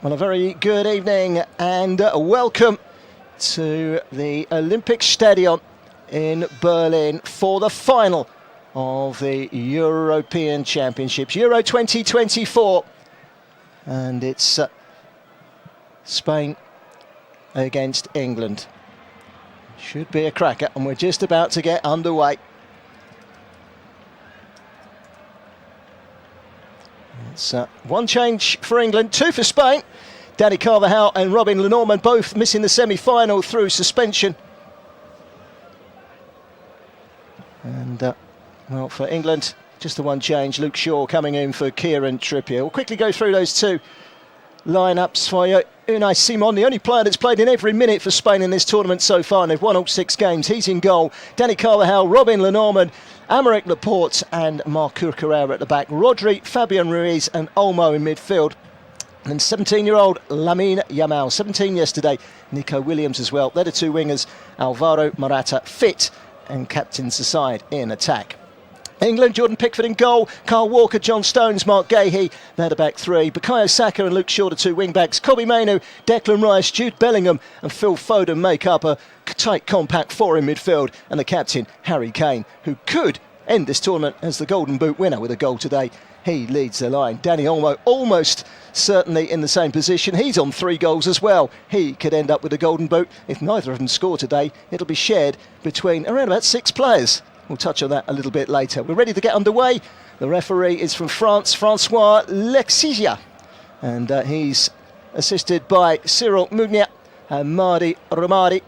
Well, a very good evening and welcome to the Olympic Stadion in Berlin for the final of the European Championships, Euro 2024. And it's Spain against England. Should be a cracker, and we're just about to get underway. It's one change for England, two for Spain. Dani Carvajal and Robin Lenormand both missing the semi-final through suspension. And, well, for England, just the one change. Luke Shaw coming in for Kieran Trippier. We'll quickly go through those two lineups for you. Unai Simon, the only player that's played in every minute for Spain in this tournament so far, and they've won all 6 games. He's in goal. Dani Carvajal, Robin Lenormand, Aymeric Laporte and Marc Cucurella at the back. Rodri, Fabian Ruiz and Olmo in midfield. And 17-year-old Lamine Yamal, 17 yesterday, Nico Williams as well. They're the two wingers, Alvaro Morata fit and captains the side in attack. England, Jordan Pickford in goal, Kyle Walker, John Stones, Mark Gahey, they're the back three. Bukayo Saka and Luke Shaw, the two wing-backs. Kobbie Mainoo, Declan Rice, Jude Bellingham and Phil Foden make up a tight, compact four in midfield. And the captain, Harry Kane, who could end this tournament as the Golden Boot winner with a goal today. He leads the line. Dani Olmo almost certainly in the same position. He's on 3 goals as well. He could end up with a Golden Boot. If neither of them score today, it'll be shared between around about 6 players. We'll touch on that a little bit later. We're ready to get underway. The referee is from France, Francois Lexisia. And he's assisted by Cyril Mugnia and Mardi Romari.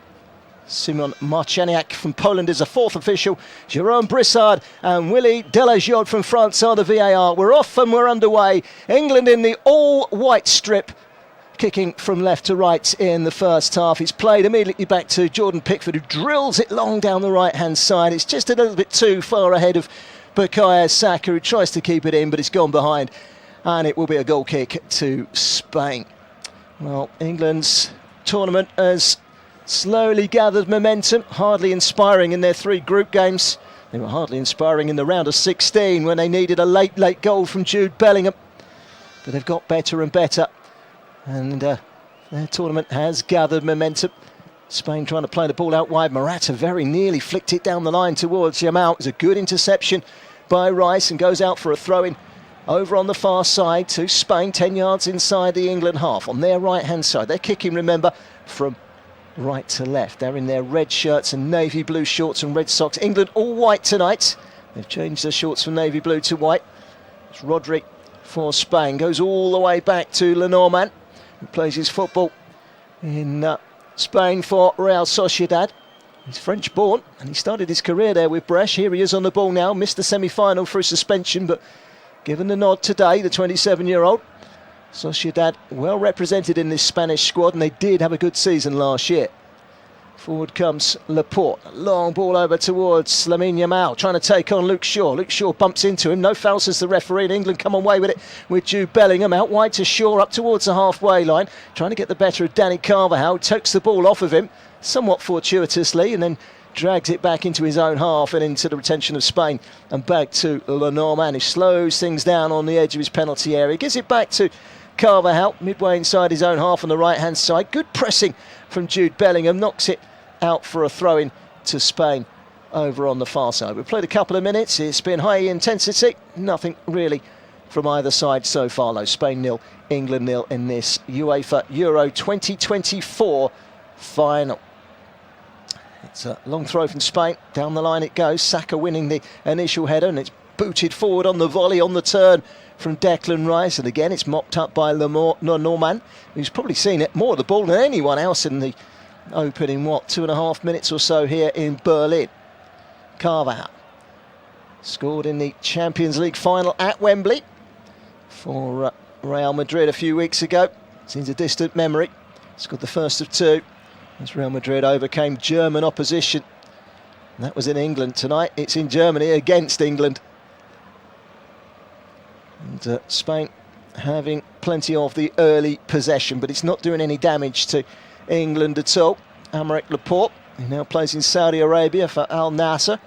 Simon Marciniak from Poland is a 4th official. Jerome Brissard and Willy Delagiod from France are the VAR. We're off and we're underway. England in the all-white strip, kicking from left to right in the first half. It's played immediately back to Jordan Pickford, who drills it long down the right-hand side. It's just a little bit too far ahead of Bukayo Saka, who tries to keep it in, but it's gone behind. And it will be a goal kick to Spain. Well, England's tournament has slowly gathered momentum, hardly inspiring in their 3 group games. They were hardly inspiring in the round of 16 when they needed a late goal from Jude Bellingham. But they've got better and better. And their tournament has gathered momentum. Spain trying to play the ball out wide. Morata very nearly flicked it down the line towards Yamal. It was a good interception by Rice and goes out for a throw-in over on the far side to Spain, 10 yards inside the England half. On their right-hand side, they're kicking, remember, from right to left. They're in their red shirts and navy blue shorts and red socks. England all white tonight. They've changed their shorts from navy blue to white. It's Rodri for Spain. Goes all the way back to Lenormand, who plays his football in Spain for Real Sociedad. He's French born and he started his career there with Brest. Here he is on the ball now. Missed the semi-final through suspension, but given the nod today, the 27-year-old. Sociedad well represented in this Spanish squad, and they did have a good season last year. Forward comes Laporte. A long ball over towards Lamine Yamal, trying to take on Luke Shaw. Luke Shaw bumps into him. No foul, says the referee, and England come away with it with Jude Bellingham out wide to Shaw up towards the halfway line, trying to get the better of Dani Carvajal. Takes the ball off of him, somewhat fortuitously, and then drags it back into his own half and into the retention of Spain and back to Lenormand, who slows things down on the edge of his penalty area. Gives it back to Carvajal, midway inside his own half on the right-hand side. Good pressing from Jude Bellingham, knocks it out for a throw-in to Spain over on the far side. We've played a couple of minutes. It's been high intensity. Nothing really from either side so far, though. Spain 0, England 0 in this UEFA Euro 2024 final. It's a long throw from Spain. Down the line it goes. Saka winning the initial header, and it's booted forward on the volley on the turn from Declan Rice, and again it's mopped up by Lenormand, who's probably seen it more of the ball than anyone else in the opening 2.5 minutes or so here in Berlin. Carvajal scored in the Champions League final at Wembley for Real Madrid a few weeks ago. Seems a distant memory. Scored the first of 2 as Real Madrid overcame German opposition. And that was in England. Tonight it's in Germany against England. And Spain having plenty of the early possession, but it's not doing any damage to England at all. Aymeric Laporte, who now plays in Saudi Arabia for Al Nassr.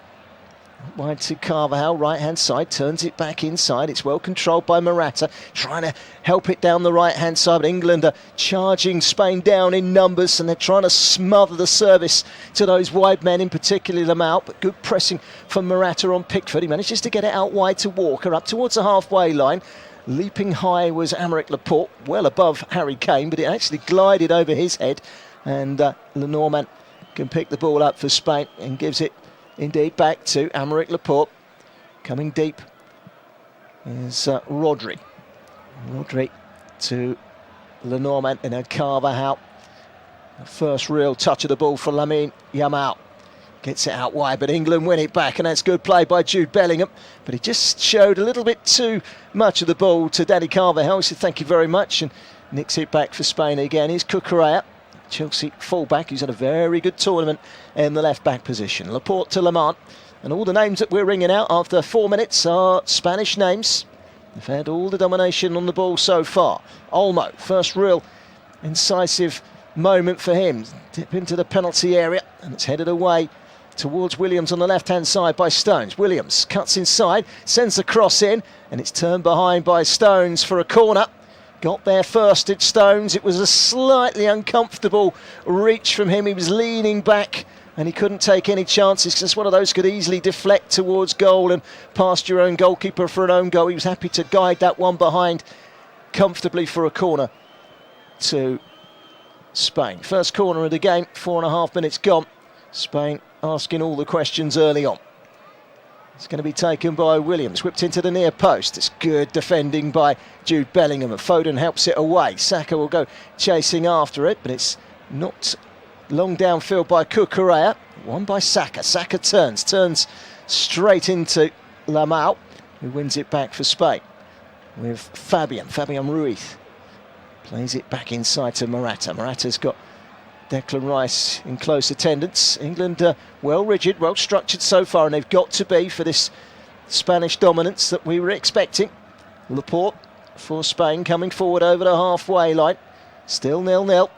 Wide to Carvajal, right-hand side, turns it back inside. It's well controlled by Morata, trying to help it down the right-hand side. But England are charging Spain down in numbers, and they're trying to smother the service to those wide men, in particular Lamau. But good pressing from Morata on Pickford. He manages to get it out wide to Walker, up towards the halfway line. Leaping high was Aymeric Laporte, well above Harry Kane, but it actually glided over his head. And Lenormand can pick the ball up for Spain and gives it indeed back to Aymeric Laporte. Coming deep is Rodri. Rodri to Lenormand and then Carvajal. The first real touch of the ball for Lamine Yamal. Gets it out wide, but England win it back, and that's good play by Jude Bellingham. But he just showed a little bit too much of the ball to Danny Carvajal. He said thank you very much, and nicks it back for Spain again. Here's Cucurella, Chelsea fullback, who's had a very good tournament in the left-back position. Laporte to Lamont, and all the names that we're ringing out after 4 minutes are Spanish names. They've had all the domination on the ball so far. Olmo, first real incisive moment for him. Dip into the penalty area, and it's headed away towards Williams on the left-hand side by Stones. Williams cuts inside, sends the cross in, and it's turned behind by Stones for a corner. Got there first, it's Stones. It was a slightly uncomfortable reach from him. He was leaning back and he couldn't take any chances, because one of those could easily deflect towards goal and past your own goalkeeper for an own goal. He was happy to guide that one behind comfortably for a corner to Spain. First corner of the game, 4.5 minutes gone. Spain asking all the questions early on. It's going to be taken by Williams, whipped into the near post. It's good defending by Jude Bellingham, and Foden helps it away. Saka will go chasing after it, but it's knocked long downfield by Cucurella. One by Saka. Saka turns straight into Lamau, who wins it back for Spain with Fabian Ruiz. Plays it back inside to Morata. Morata's got Declan Rice in close attendance. England well rigid, well structured so far, and they've got to be for this Spanish dominance that we were expecting. Laporte for Spain coming forward over the halfway line. Still 0-0.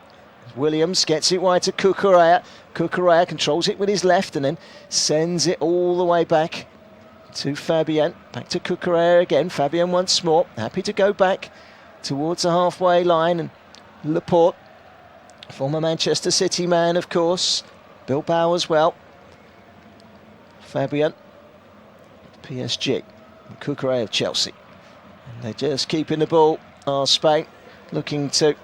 Williams gets it wide to Cucurella. Cucurella controls it with his left and then sends it all the way back to Fabian. Back to Cucurella again. Fabian once more. Happy to go back towards the halfway line. And Laporte, former Manchester City man, of course. Bilbao as well. Fabian, PSG. And Cucurella of Chelsea. And they're just keeping the ball. Spain looking to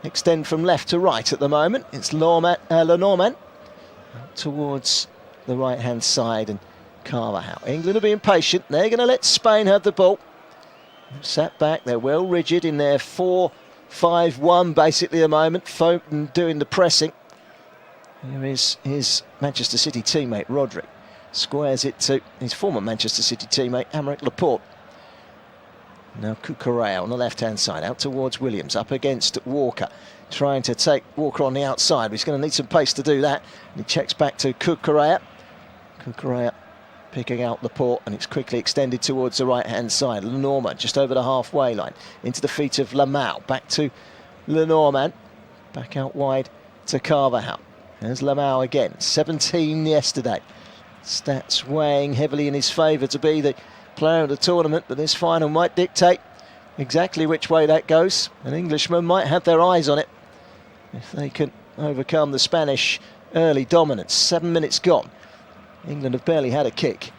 extend from left to right at the moment. It's Lenormand towards the right-hand side and Carvajal. England are being patient. They're going to let Spain have the ball. Sat back. They're well rigid in their 4-5-1 basically at the moment. Foden doing the pressing. Here is his Manchester City teammate Rodri. Squares it to his former Manchester City teammate Aymeric Laporte. Now Cucurella on the left-hand side, out towards Williams, up against Walker, trying to take Walker on the outside. He's going to need some pace to do that. And he checks back to Cucurella. Cucurella picking out Laporte, and it's quickly extended towards the right-hand side. Lenormand just over the halfway line, into the feet of Lamau. Back to Lenormand, back out wide to Carvajal. There's Lamau again, 17 yesterday. Stats weighing heavily in his favour to be the player of the tournament, but this final might dictate exactly which way that goes. An Englishman might have their eyes on it if they can overcome the Spanish early dominance. 7 minutes gone. England have barely had a kick,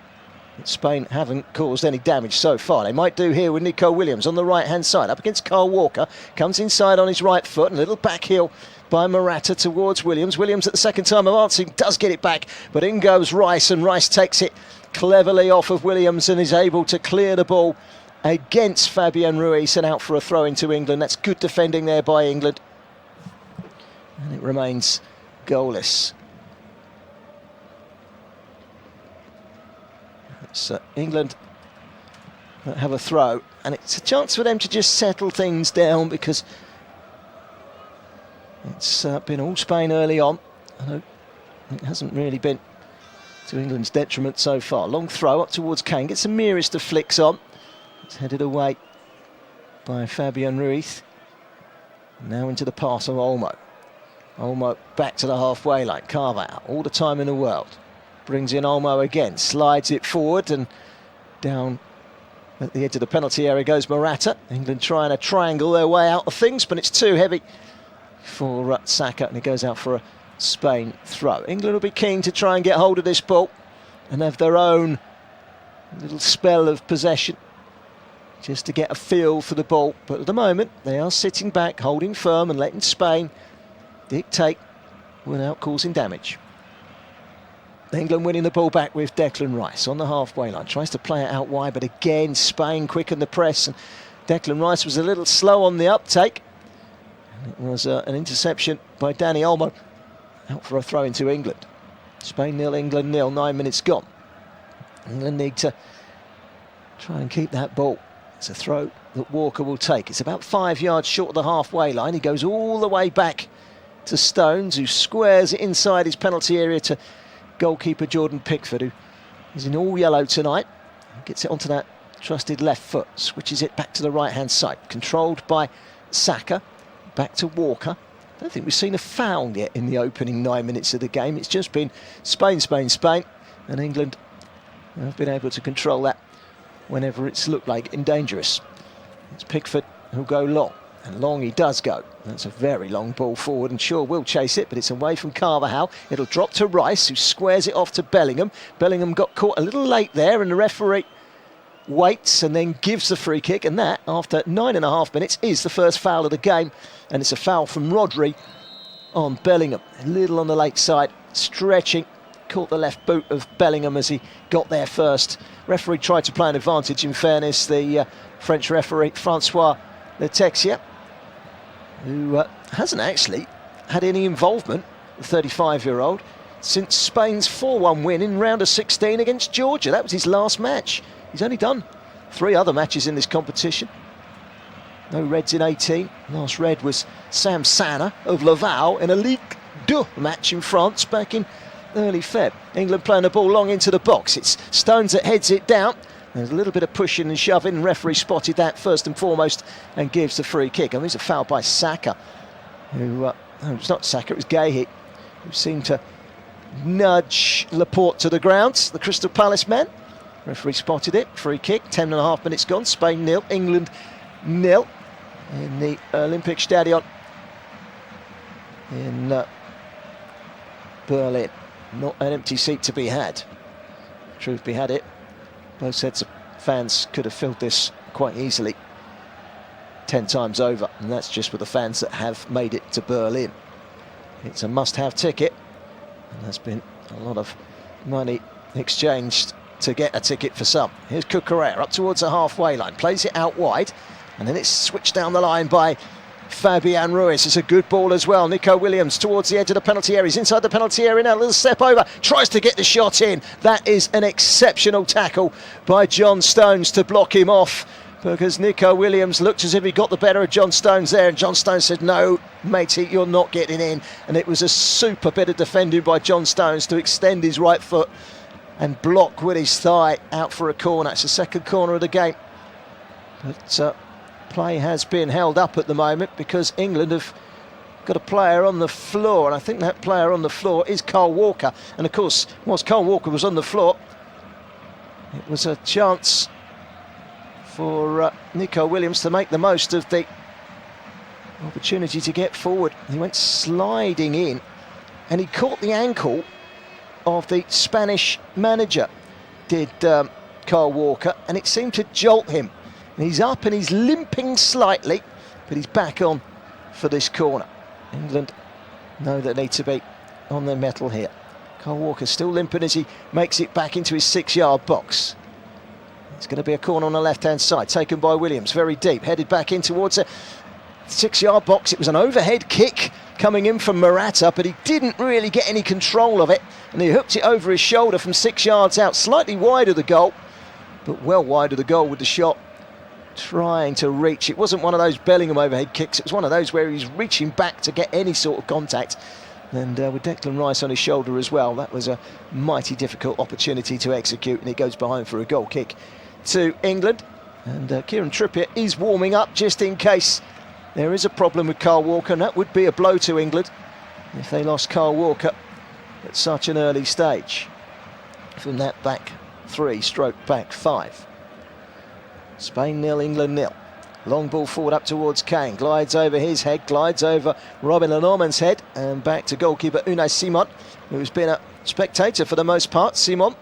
but Spain haven't caused any damage so far. They might do here with Nico Williams on the right-hand side, up against Kyle Walker. Comes inside on his right foot, and a little back heel by Morata towards Williams. Williams at the second time of answering does get it back, but in goes Rice, and Rice takes it cleverly off of Williams and is able to clear the ball against Fabian Ruiz and out for a throw into England. That's good defending there by England. And it remains goalless. It's England that have a throw, and it's a chance for them to just settle things down, because it's been all Spain early on. I know it hasn't really been to England's detriment so far. Long throw up towards Kane, gets the merest of flicks on. It's headed away by Fabian Ruiz. Now into the pass of Olmo. Olmo back to the halfway line. Carvajal, all the time in the world. Brings in Olmo again, slides it forward, and down at the edge of the penalty area goes Morata. England trying to triangle their way out of things, but it's too heavy for Saka, and it goes out for a Spain throw. England will be keen to try and get hold of this ball and have their own little spell of possession, just to get a feel for the ball. But at the moment, they are sitting back, holding firm and letting Spain dictate without causing damage. England winning the ball back with Declan Rice on the halfway line. Tries to play it out wide, but again, Spain quickened the press, and Declan Rice was a little slow on the uptake. And it was an interception by Dani Olmo, out for a throw into England. Spain 0, England 0, 9 minutes gone. England need to try and keep that ball. It's a throw that Walker will take. It's about 5 yards short of the halfway line. He goes all the way back to Stones, who squares it inside his penalty area to goalkeeper Jordan Pickford, who is in all yellow tonight. Gets it onto that trusted left foot, switches it back to the right-hand side. Controlled by Saka, back to Walker. I don't think we've seen a foul yet in the opening 9 minutes of the game. It's just been Spain, Spain, Spain, and England have been able to control that whenever it's looked like and dangerous. It's Pickford who'll go long, and long he does go. That's a very long ball forward, and Shaw will chase it, but it's away from Carvajal. It'll drop to Rice, who squares it off to Bellingham. Bellingham got caught a little late there, and the referee waits and then gives the free kick, and that, after 9.5 minutes, is the first foul of the game, and it's a foul from Rodri on Bellingham. A little on the late side, stretching, caught the left boot of Bellingham as he got there first. Referee tried to play an advantage, in fairness, the French referee, Francois Letexia, who hasn't actually had any involvement, the 35-year-old, since Spain's 4-1 win in round of 16 against Georgia. That was his last match. He's only done 3 other matches in this competition. No reds in 18. Last red was Sam Sana of Laval in a Ligue 2 match in France back in early Feb. England playing the ball long into the box. It's Stones that heads it down. There's a little bit of pushing and shoving, and referee spotted that first and foremost and gives the free kick. I mean, it's a foul by Saka, who, no, it's not Saka, it was Guéhi, who seemed to nudge Laporte to the ground, the Crystal Palace man. Referee spotted it, free kick, 10.5 minutes gone, Spain 0, England 0 in the Olympic Stadion in Berlin. Not an empty seat to be had. Truth be had it, both sets of fans could have filled this quite easily 10 times over, and that's just with the fans that have made it to Berlin. It's a must-have ticket, and there's been a lot of money exchanged to get a ticket for some. Here's Cucurella up towards the halfway line, plays it out wide, and then it's switched down the line by Fabian Ruiz. It's a good ball as well. Nico Williams towards the edge of the penalty area. He's inside the penalty area now. A little step over. Tries to get the shot in. That is an exceptional tackle by John Stones to block him off, because Nico Williams looked as if he got the better of John Stones there, and John Stones said, no, matey, you're not getting in. And it was a super bit of defending by John Stones to extend his right foot and block with his thigh out for a corner. It's the second corner of the game. But play has been held up at the moment because England have got a player on the floor, and I think that player on the floor is Kyle Walker. And of course, whilst Kyle Walker was on the floor, it was a chance for Nico Williams to make the most of the opportunity to get forward. He went sliding in, and he caught the ankle of the Spanish manager, did Kyle Walker, and it seemed to jolt him. And he's up and he's limping slightly, but he's back on for this corner. England know they need to be on their mettle here. Kyle Walker still limping as he makes it back into his 6-yard box. It's going to be a corner on the left-hand side, taken by Williams, very deep, headed back in towards a 6-yard box. It was an overhead kick coming in from Morata, but he didn't really get any control of it, and he hooked it over his shoulder from 6 yards out, slightly wide of the goal, but well wide of the goal with the shot trying to reach. It wasn't one of those Bellingham overhead kicks, it was one of those where he's reaching back to get any sort of contact, and with Declan Rice on his shoulder as well, that was a mighty difficult opportunity to execute, and it goes behind for a goal kick to England. And Kieran Trippier is warming up just in case there is a problem with Kyle Walker, and that would be a blow to England if they lost Kyle Walker at such an early stage. from that back three, stroke back five. Spain 0, England 0. Long ball forward up towards Kane, glides over his head, glides over Robin Lenormand's head, and back to goalkeeper Unai Simon, who's been a spectator for the most part. Simon,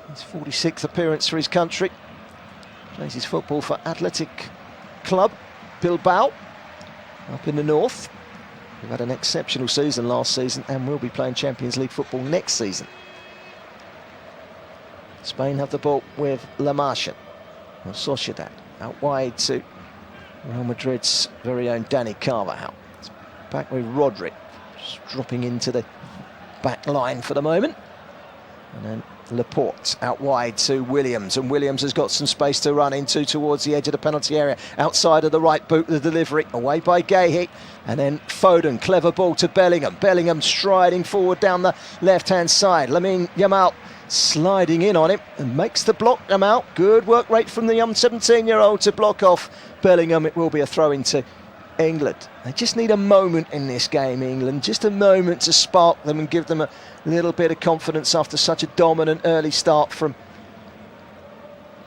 his 46th appearance for his country, plays his football for Athletic Club Bilbao up in the north. We've had an exceptional season last season and will be playing Champions League football next season. Spain have the ball with La Marchen. Sociedad out wide to Real Madrid's very own Dani Carvajal. It's back with Rodri, just dropping into the back line for the moment. And then Laporte out wide to Williams, and Williams has got some space to run into towards the edge of the penalty area, outside of the right boot, the delivery away by Guéhi, and then Foden, clever ball to Bellingham striding forward down the left hand side. Lamine Yamal sliding in on him and makes the block come out. Good work rate from the young 17-year-old to block off Bellingham. It will be a throw into England. They just need a moment in this game, England, just a moment to spark them and give them a little bit of confidence after such a dominant early start from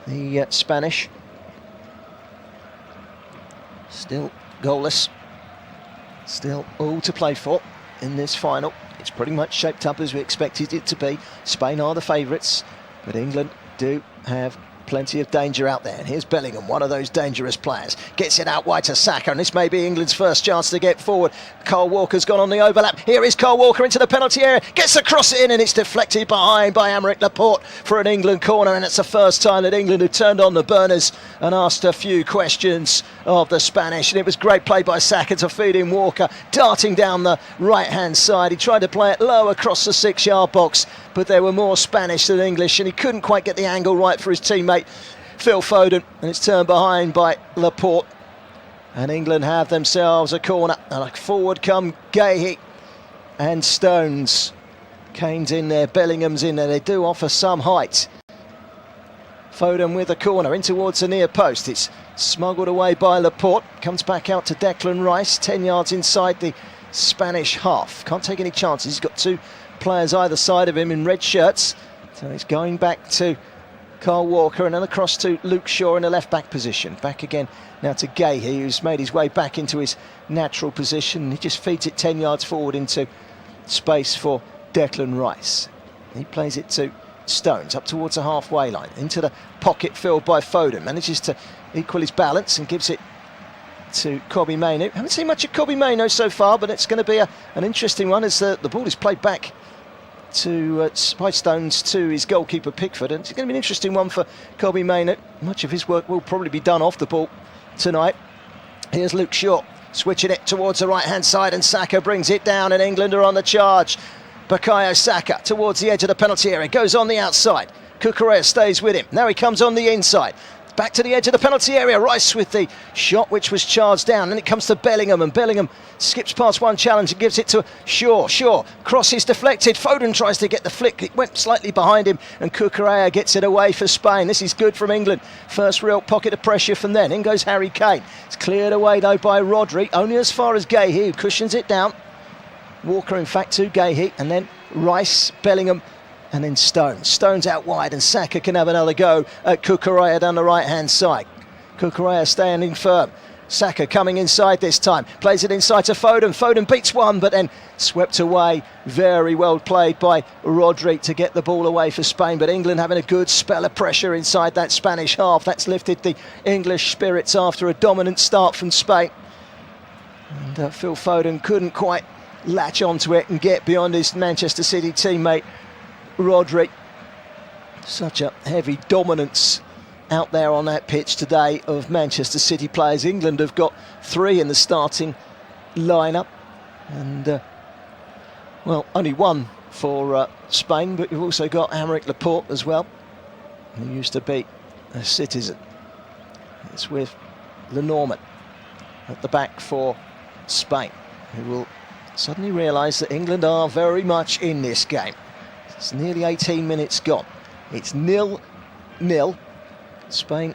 the Spanish. Still goalless, still all to play for in this final. It's pretty much shaped up as we expected it to be. Spain are the favourites, but England do have plenty of danger out there. And here's Bellingham, one of those dangerous players. Gets it out wide to Saka, and this may be England's first chance to get forward. Kyle Walker's gone on the overlap. Here is Kyle Walker into the penalty area. Gets the cross in, and it's deflected behind by Aymeric Laporte for an England corner. And it's the first time that England have turned on the burners and asked a few questions of the Spanish. And it was great play by Saka to feed in Walker, darting down the right-hand side. He tried to play it low across the 6-yard box, but there were more Spanish than English, and he couldn't quite get the angle right for his teammate Phil Foden, and it's turned behind by Laporte. And England have themselves a corner, and forward come Guéhi and Stones. Kane's in there, Bellingham's in there. They do offer some height. Foden with a corner in towards the near post. It's smuggled away by Laporte. Comes back out to Declan Rice, 10 yards inside the Spanish half. Can't take any chances. He's got two players either side of him in red shirts. So it's going back to Kyle Walker and then across to Luke Shaw in the left-back position. Back again now to Guéhi, who's made his way back into his natural position. He just feeds it 10 yards forward into space for Declan Rice. He plays it to Stones up towards the halfway line, into the pocket filled by Foden. Manages to equal his balance and gives it to Kobbie Mainoo. Haven't seen much of Kobbie Mainoo so far, but it's going to be an interesting one as the ball is played back to by Stones to his goalkeeper Pickford, and it's going to be an interesting one for Kobbie Mainoo. Much of his work will probably be done off the ball tonight. Here's Luke Shaw switching it towards the right hand side, and Saka brings it down, and England are on the charge. Bukayo Saka towards the edge of the penalty area, goes on the outside. Cucurella stays with him. Now he comes on the inside. Back to the edge of the penalty area. Rice with the shot which was charged down. Then it comes to Bellingham, and Bellingham skips past one challenge and gives it to Shaw. Shaw, cross is deflected. Foden tries to get the flick. It went slightly behind him, and Cucurella gets it away for Spain. This is good from England. First real pocket of pressure from them. In goes Harry Kane. It's cleared away though by Rodri, only as far as Guéhi, who cushions it down. Walker in fact to Guéhi, and then Rice, Bellingham, and then Stones. Stones out wide, and Saka can have another go at Cucurella down the right-hand side. Cucurella standing firm. Saka coming inside this time. Plays it inside to Foden. Foden beats one, but then swept away. Very well played by Rodri to get the ball away for Spain. But England having a good spell of pressure inside that Spanish half. That's lifted the English spirits after a dominant start from Spain. And Phil Foden couldn't quite latch onto it and get beyond his Manchester City teammate Rodri. Such a heavy dominance out there on that pitch today of Manchester City players. England have got three in the starting lineup, and well, only one for Spain, but you've also got Aymeric Laporte as well, who used to be a Citizen. It's with Lenormand at the back for Spain, who will suddenly realise that England are very much in this game. It's nearly 18 minutes gone. It's 0-0. Spain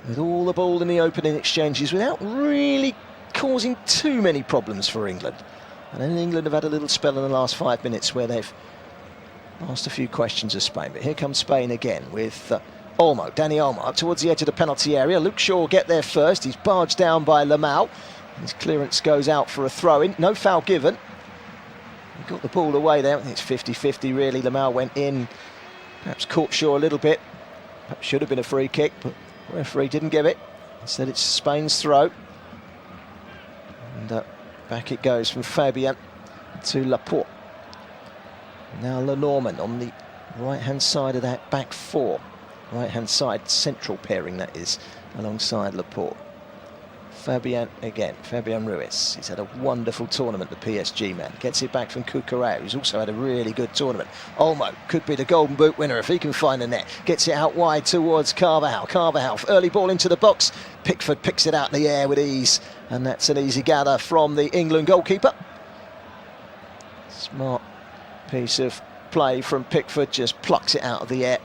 with all the ball in the opening exchanges without really causing too many problems for England. And then England have had a little spell in the last 5 minutes where they've asked a few questions of Spain, but here comes Spain again with Olmo, Dani Olmo, up towards the edge of the penalty area. Luke Shaw get there first. He's barged down by Lamau. His clearance goes out for a throw-in. No foul given. He got the ball away there. I think it's 50-50 really. Lamau went in, perhaps caught Shaw a little bit. Perhaps should have been a free kick, but the referee didn't give it. Instead it's Spain's throw. And back it goes from Fabian to Laporte. Now Lenormand on the right-hand side of that back four. Right-hand side, central pairing that is, alongside Laporte. Fabian again, Fabian Ruiz. He's had a wonderful tournament, the PSG man. Gets it back from Cucurella, who's also had a really good tournament. Olmo could be the Golden Boot winner if he can find the net. Gets it out wide towards Carvajal. Carvajal, early ball into the box. Pickford picks it out in the air with ease. And that's an easy gather from the England goalkeeper. Smart piece of play from Pickford, just plucks it out of the air.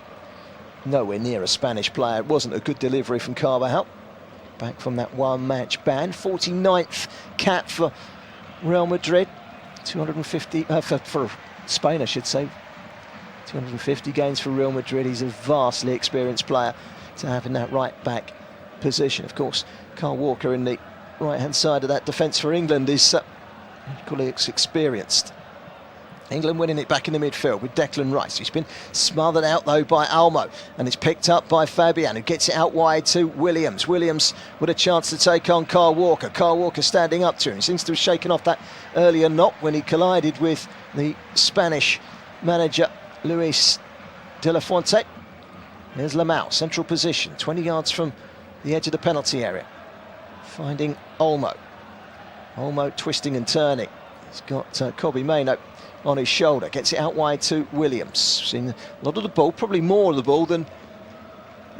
Nowhere near a Spanish player. It wasn't a good delivery from Carvajal. Back from that one-match ban. 49th cap for Real Madrid. 250 for Spain, I should say. 250 games for Real Madrid. He's a vastly experienced player to have in that right-back position. Of course, Kyle Walker in the right-hand side of that defence for England is equally experienced. England winning it back in the midfield with Declan Rice, who's been smothered out though by Olmo, and it's picked up by Fabian, who gets it out wide to Williams. Williams with a chance to take on Kyle Walker. Kyle Walker standing up to him. Seems to have shaken off that earlier knock when he collided with the Spanish manager Luis de la Fuente. There's Lamau, central position, 20 yards from the edge of the penalty area. Finding Olmo. Olmo twisting and turning. He's got Kobbie Mainoo on his shoulder, gets it out wide to Williams. Seen a lot of the ball, probably more of the ball than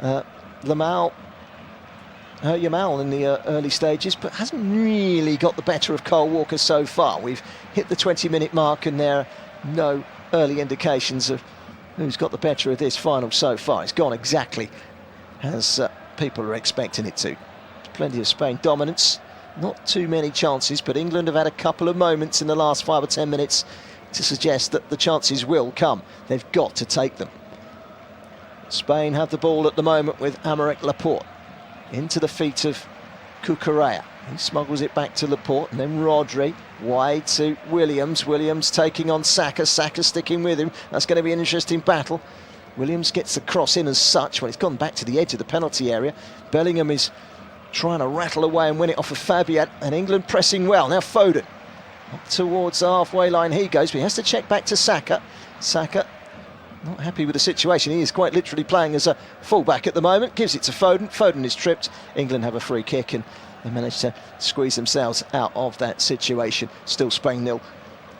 Yamal in the early stages, but hasn't really got the better of Kyle Walker so far. We've hit the 20-minute mark and there are no early indications of who's got the better of this final so far. It's gone exactly as people are expecting it to. Plenty of Spain dominance, not too many chances, but England have had a couple of moments in the last 5 or 10 minutes to suggest that the chances will come. They've got to take them. Spain have the ball at the moment with Aymeric Laporte. Into the feet of Cucurella. He smuggles it back to Laporte, and then Rodri wide to Williams. Williams taking on Saka. Saka sticking with him. That's going to be an interesting battle. Williams gets the cross in as such when it's gone back to the edge of the penalty area. Bellingham is trying to rattle away and win it off of Fabian, and England pressing well. Now Foden. Up towards the halfway line he goes, but he has to check back to Saka. Saka not happy with the situation. He is quite literally playing as a fullback at the moment. Gives it to Foden. Foden is tripped. England have a free kick and they manage to squeeze themselves out of that situation. Still Spain 0,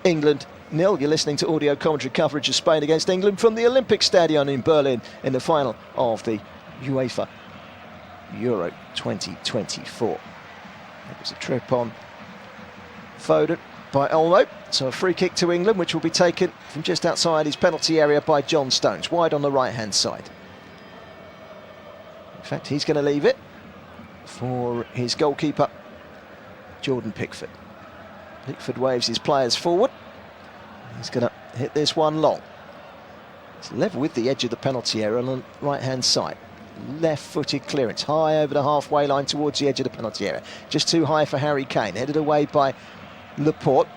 England 0. You're listening to audio commentary coverage of Spain against England from the Olympic Stadion in Berlin in the final of the UEFA Euro 2024. It was a trip on Foden by Olmo, so a free kick to England, which will be taken from just outside his penalty area by John Stones, wide on the right-hand side. In fact, he's going to leave it for his goalkeeper, Jordan Pickford. Pickford waves his players forward. He's going to hit this one long. It's level with the edge of the penalty area on the right-hand side. Left-footed clearance, high over the halfway line towards the edge of the penalty area. Just too high for Harry Kane, headed away by Laporte.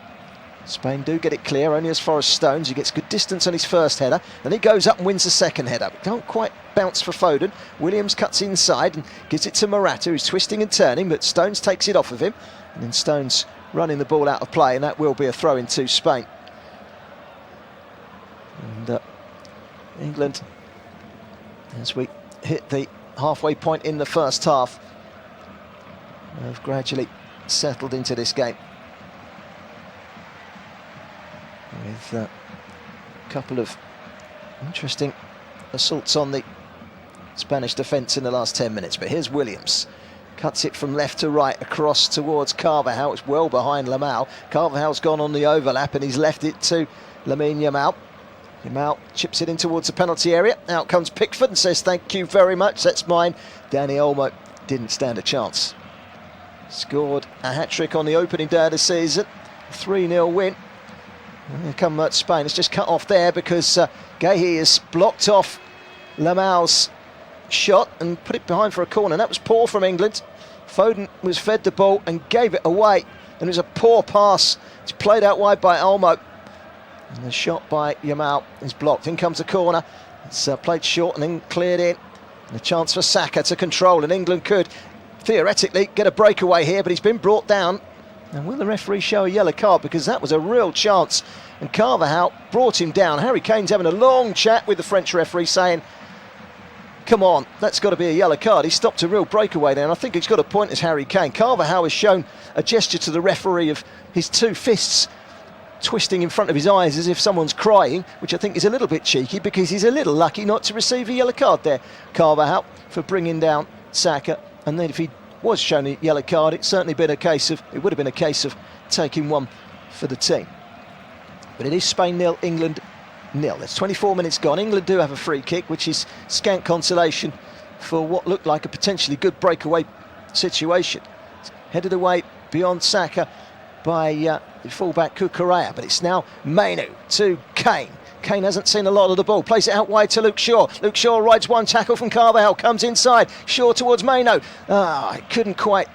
Spain do get it clear, only as far as Stones. He gets good distance on his first header, then he goes up and wins the second header. Can't quite bounce for Foden. Williams cuts inside and gives it to Morata, who's twisting and turning, but Stones takes it off of him, and then Stones running the ball out of play, and that will be a throw into Spain. And England, as we hit the halfway point in the first half, have gradually settled into this game with a couple of interesting assaults on the Spanish defence in the last 10 minutes. But here's Williams, cuts it from left to right across towards Carvajal. It's well behind Lamau. Carvajal's gone on the overlap and he's left it to Lamine Yamal. Yamal chips it in towards the penalty area. Out comes Pickford and says thank you very much, that's mine. Dani Olmo didn't stand a chance. Scored a hat-trick on the opening day of the season. 3-0 win. Here come Spain. It's just cut off there because Guéhi has blocked off Lamal's shot and put it behind for a corner. That was poor from England. Foden was fed the ball and gave it away. And it was a poor pass. It's played out wide by Olmo. And the shot by Yamal is blocked. In comes the corner. It's played short and then cleared in. And a chance for Saka to control. And England could theoretically get a breakaway here, but he's been brought down. And will the referee show a yellow card? Because that was a real chance. And Carvajal brought him down. Harry Kane's having a long chat with the French referee saying, come on, that's got to be a yellow card. He stopped a real breakaway there, and I think he's got a point as Harry Kane. Carvajal has shown a gesture to the referee of his two fists twisting in front of his eyes as if someone's crying, which I think is a little bit cheeky because he's a little lucky not to receive a yellow card there, Carvajal, for bringing down Saka. And then if he was shown a yellow card, it would have been a case of taking one for the team. But it is Spain 0, England 0. There's 24 minutes gone. England do have a free kick, which is scant consolation for what looked like a potentially good breakaway situation. It's headed away beyond Saka by the fullback Cucurella, but it's now Mainoo to Kane. Kane hasn't seen a lot of the ball, plays it out wide to Luke Shaw. Luke Shaw rides one tackle from Carvajal, comes inside, Shaw towards Mainoo. It couldn't quite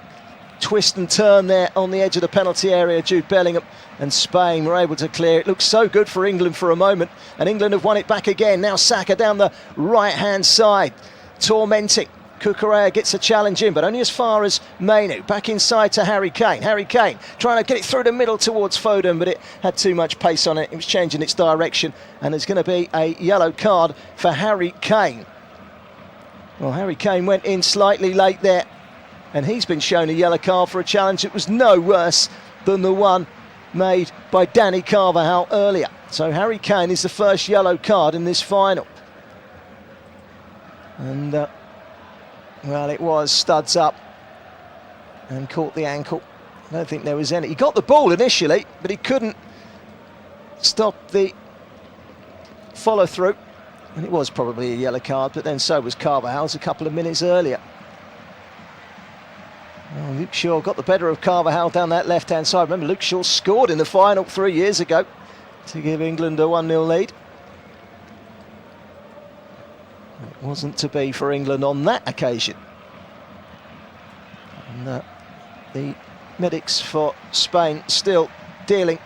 twist and turn there on the edge of the penalty area. Jude Bellingham and Spain were able to clear it. Looked so good for England for a moment, and England have won it back again. Now Saka down the right hand side, tormenting. Cucurella gets a challenge in, but only as far as Mainoo. Back inside to Harry Kane. Harry Kane trying to get it through the middle towards Foden, but it had too much pace on it. It was changing its direction, and there's going to be a yellow card for Harry Kane. Well, Harry Kane went in slightly late there, and he's been shown a yellow card for a challenge that was no worse than the one made by Danny Carvajal earlier. So Harry Kane is the first yellow card in this final. And well, it was studs up and caught the ankle. I don't think there was any. He got the ball initially, but he couldn't stop the follow through. And it was probably a yellow card, but then so was Carvajal's a couple of minutes earlier. Well, Luke Shaw got the better of Carvajal down that left-hand side. Remember, Luke Shaw scored in the final 3 years ago to give England a 1-0 lead. It wasn't to be for England on that occasion. And the medics for Spain still dealing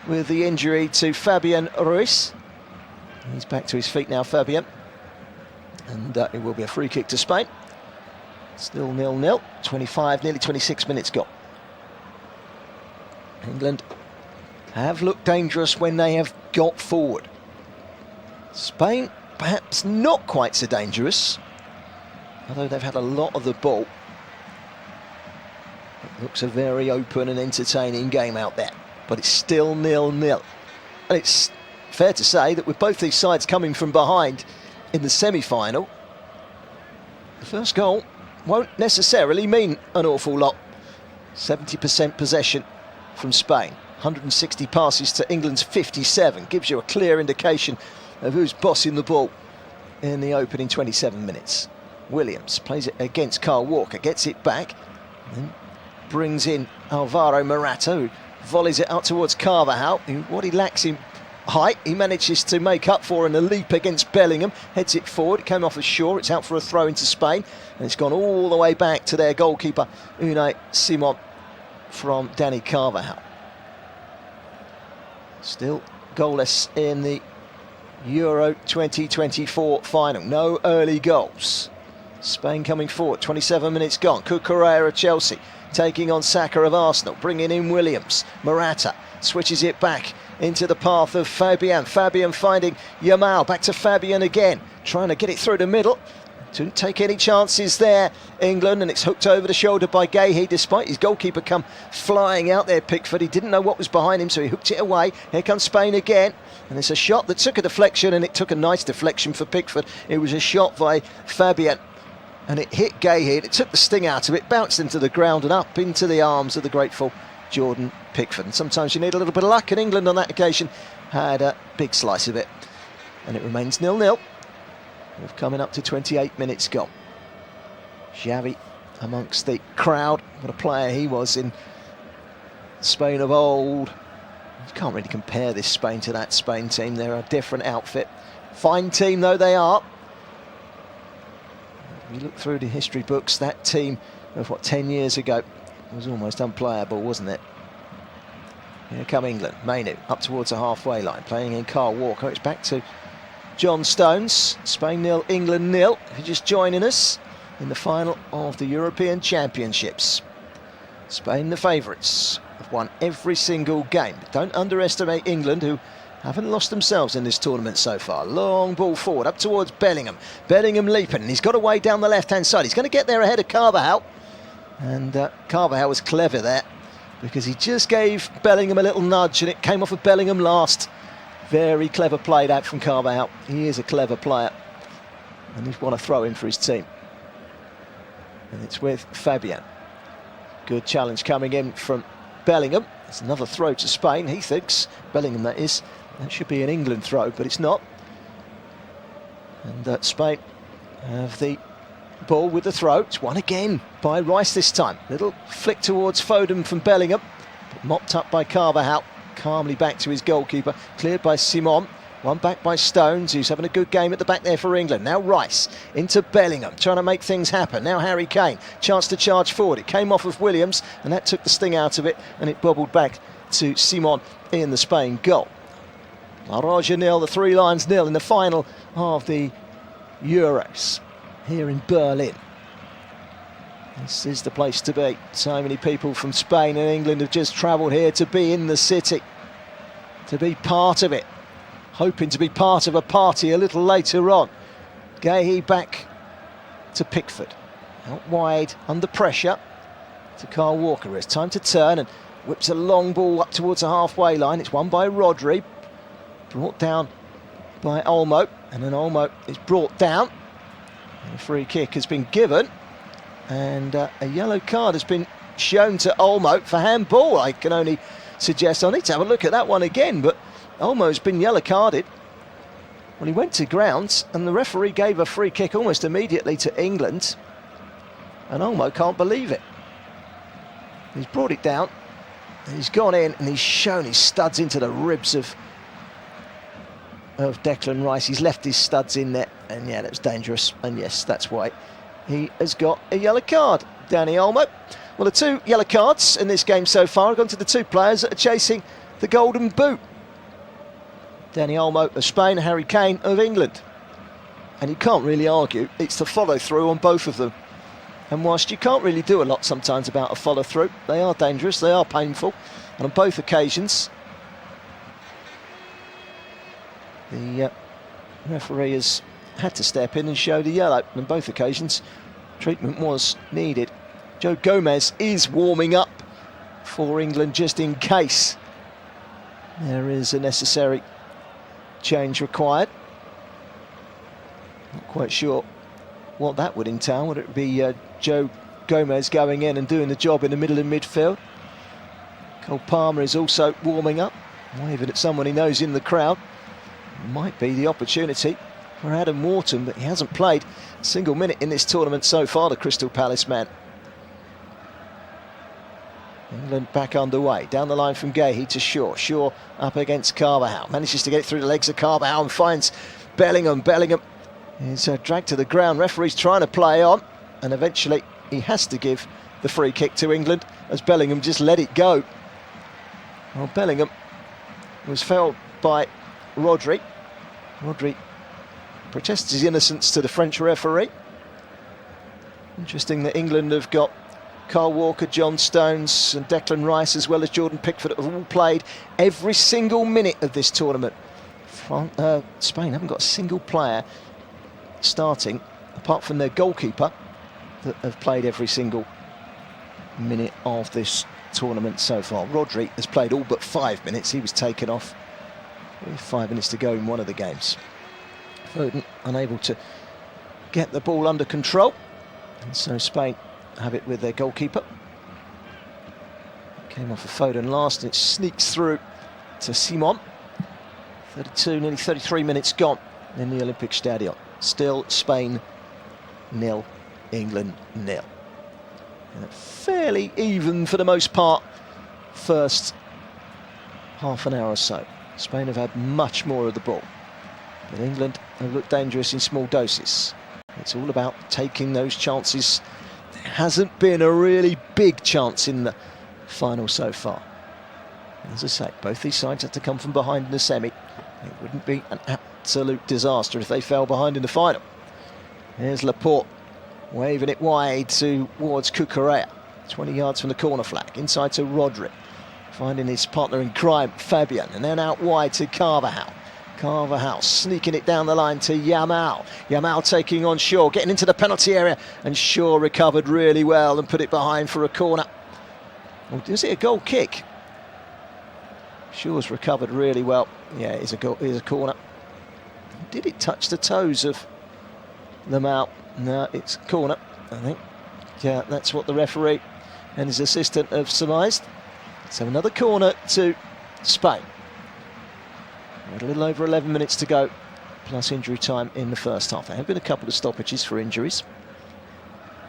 with the injury to Fabian Ruiz. He's back to his feet now, Fabian. And it will be a free kick to Spain. Still 0-0, 25, nearly 26 minutes gone. England have looked dangerous when they have got forward. Spain perhaps not quite so dangerous, although they've had a lot of the ball. It looks a very open and entertaining game out there, but it's still 0-0. And it's fair to say that with both these sides coming from behind in the semi-final, the first goal won't necessarily mean an awful lot. 70% possession from Spain, 160 passes to England's 57, gives you a clear indication of who's bossing the ball in the opening 27 minutes. Williams plays it against Kyle Walker, gets it back, and brings in Alvaro Morata, who volleys it out towards Carvajal. What he lacks in height, he manages to make up for in a leap against Bellingham, heads it forward, it came off as Shaw, it's out for a throw into Spain, and it's gone all the way back to their goalkeeper, Unai Simon, from Danny Carvajal. Still goalless in the Euro 2024 final. No early goals. Spain coming forward, 27 minutes gone. Cucurella of Chelsea taking on Saka of Arsenal, bringing in Williams. Morata switches it back into the path of Fabian. Fabian finding Yamal, back to Fabian again, trying to get it through the middle. Didn't take any chances there, England, and it's hooked over the shoulder by Guéhi, despite his goalkeeper come flying out there, Pickford. He didn't know what was behind him, so he hooked it away. Here comes Spain again, and it's a shot that took a deflection, and it took a nice deflection for Pickford. It was a shot by Fabian, and it hit Guéhi, and it took the sting out of it, bounced into the ground and up into the arms of the grateful Jordan Pickford. And sometimes you need a little bit of luck, and England on that occasion had a big slice of it. And it remains 0-0. We're coming up to 28 minutes gone. Xavi amongst the crowd. What a player he was in Spain of old. You can't really compare this Spain to that Spain team. They're a different outfit. Fine team though they are. If you look through the history books, that team of 10 years ago was almost unplayable, wasn't it? Here come England. Mainoo up towards the halfway line, playing in Kyle Walker. It's back to John Stones. Spain 0, England 0. If you're just joining us in the final of the European Championships. Spain the favourites, have won every single game. But don't underestimate England, who haven't lost themselves in this tournament so far. Long ball forward, up towards Bellingham. Bellingham leaping, and he's got away down the left-hand side. He's going to get there ahead of Carvajal. And Carvajal was clever there, because he just gave Bellingham a little nudge, and it came off of Bellingham last. Very clever played out from Carvajal. He is a clever player, and he's won a throw-in for his team. And it's with Fabian. Good challenge coming in from Bellingham. It's another throw to Spain, he thinks. Bellingham, that is. That should be an England throw, but it's not. And Spain have the ball with the throw. It's won again by Rice this time. Little flick towards Foden from Bellingham, but mopped up by Carvajal. Calmly back to his goalkeeper. Cleared by Simon. One back by Stones, who's having a good game at the back there for England. Now Rice into Bellingham, trying to make things happen. Now Harry Kane, chance to charge forward. It came off of Williams, and that took the sting out of it, and it bobbled back to Simon in the Spain goal. La Roja 0, the Three Lions 0 in the final of the Euros here in Berlin. This is the place to be. So many people from Spain and England have just travelled here to be in the city, to be part of it. Hoping to be part of a party a little later on. Guéhi back to Pickford. Out wide, under pressure to Kyle Walker. It's time to turn, and whips a long ball up towards the halfway line. It's won by Rodri. Brought down by Olmo. And then Olmo is brought down. And a free kick has been given. And a yellow card has been shown to Olmo for handball. I can only suggest, I need to have a look at that one again, but Olmo's been yellow carded. Well, he went to ground, and the referee gave a free kick almost immediately to England, and Olmo can't believe it. He's brought it down, and he's gone in, and he's shown his studs into the ribs of Declan Rice. He's left his studs in there, and yeah, that's dangerous. And yes, that's why he has got a yellow card, Dani Olmo. Well, the two yellow cards in this game so far have gone to the two players that are chasing the golden boot. Dani Olmo of Spain, Harry Kane of England. And you can't really argue, it's the follow-through on both of them. And whilst you can't really do a lot sometimes about a follow-through, they are dangerous, they are painful, and on both occasions the referee has had to step in and show the yellow. On both occasions, treatment was needed. Joe Gomez is warming up for England just in case there is a necessary change required. Not quite sure what that would entail. Would it be Joe Gomez going in and doing the job in the middle of midfield? Cole Palmer is also warming up, waving at someone he knows in the crowd. Might be the opportunity for Adam Wharton, but he hasn't played a single minute in this tournament so far, the Crystal Palace man. England back underway. Down the line from Guéhi to Shaw. Shaw up against Carvajal. Manages to get through the legs of Carvajal and finds Bellingham. Bellingham is dragged to the ground. Referee's trying to play on, and eventually he has to give the free kick to England as Bellingham just let it go. Well, Bellingham was fouled by Rodri. Rodri protests his innocence to the French referee. Interesting that England have got Kyle Walker, John Stones and Declan Rice, as well as Jordan Pickford, have all played every single minute of this tournament. Spain haven't got a single player starting, apart from their goalkeeper, that have played every single minute of this tournament so far. Rodri has played all but 5 minutes. He was taken off with 5 minutes to go in one of the games. Foden unable to get the ball under control, and so Spain have it with their goalkeeper. Came off of Foden last, and it sneaks through to Simon. 32, nearly 33 minutes gone in the Olympic Stadium. Still Spain 0, England 0. And fairly even for the most part first half an hour or so. Spain have had much more of the ball, but England have looked dangerous in small doses. It's all about taking those chances. There hasn't been a really big chance in the final so far. As I say, both these sides have to come from behind in the semi. It wouldn't be an absolute disaster if they fell behind in the final. Here's Laporte waving it wide towards Cucurella, 20 yards from the corner flag, inside to Rodri, finding his partner in crime, Fabian, and then out wide to Carvajal. Carvajal sneaking it down the line to Yamal. Yamal taking on Shaw, getting into the penalty area, and Shaw recovered really well and put it behind for a corner. Or is it a goal kick? Shaw's recovered really well. Yeah, it is a goal, it is a corner. Did it touch the toes of Yamal? No, it's corner, I think. Yeah, that's what the referee and his assistant have surmised. So another corner to Spain. A little over 11 minutes to go, plus injury time in the first half. There have been a couple of stoppages for injuries.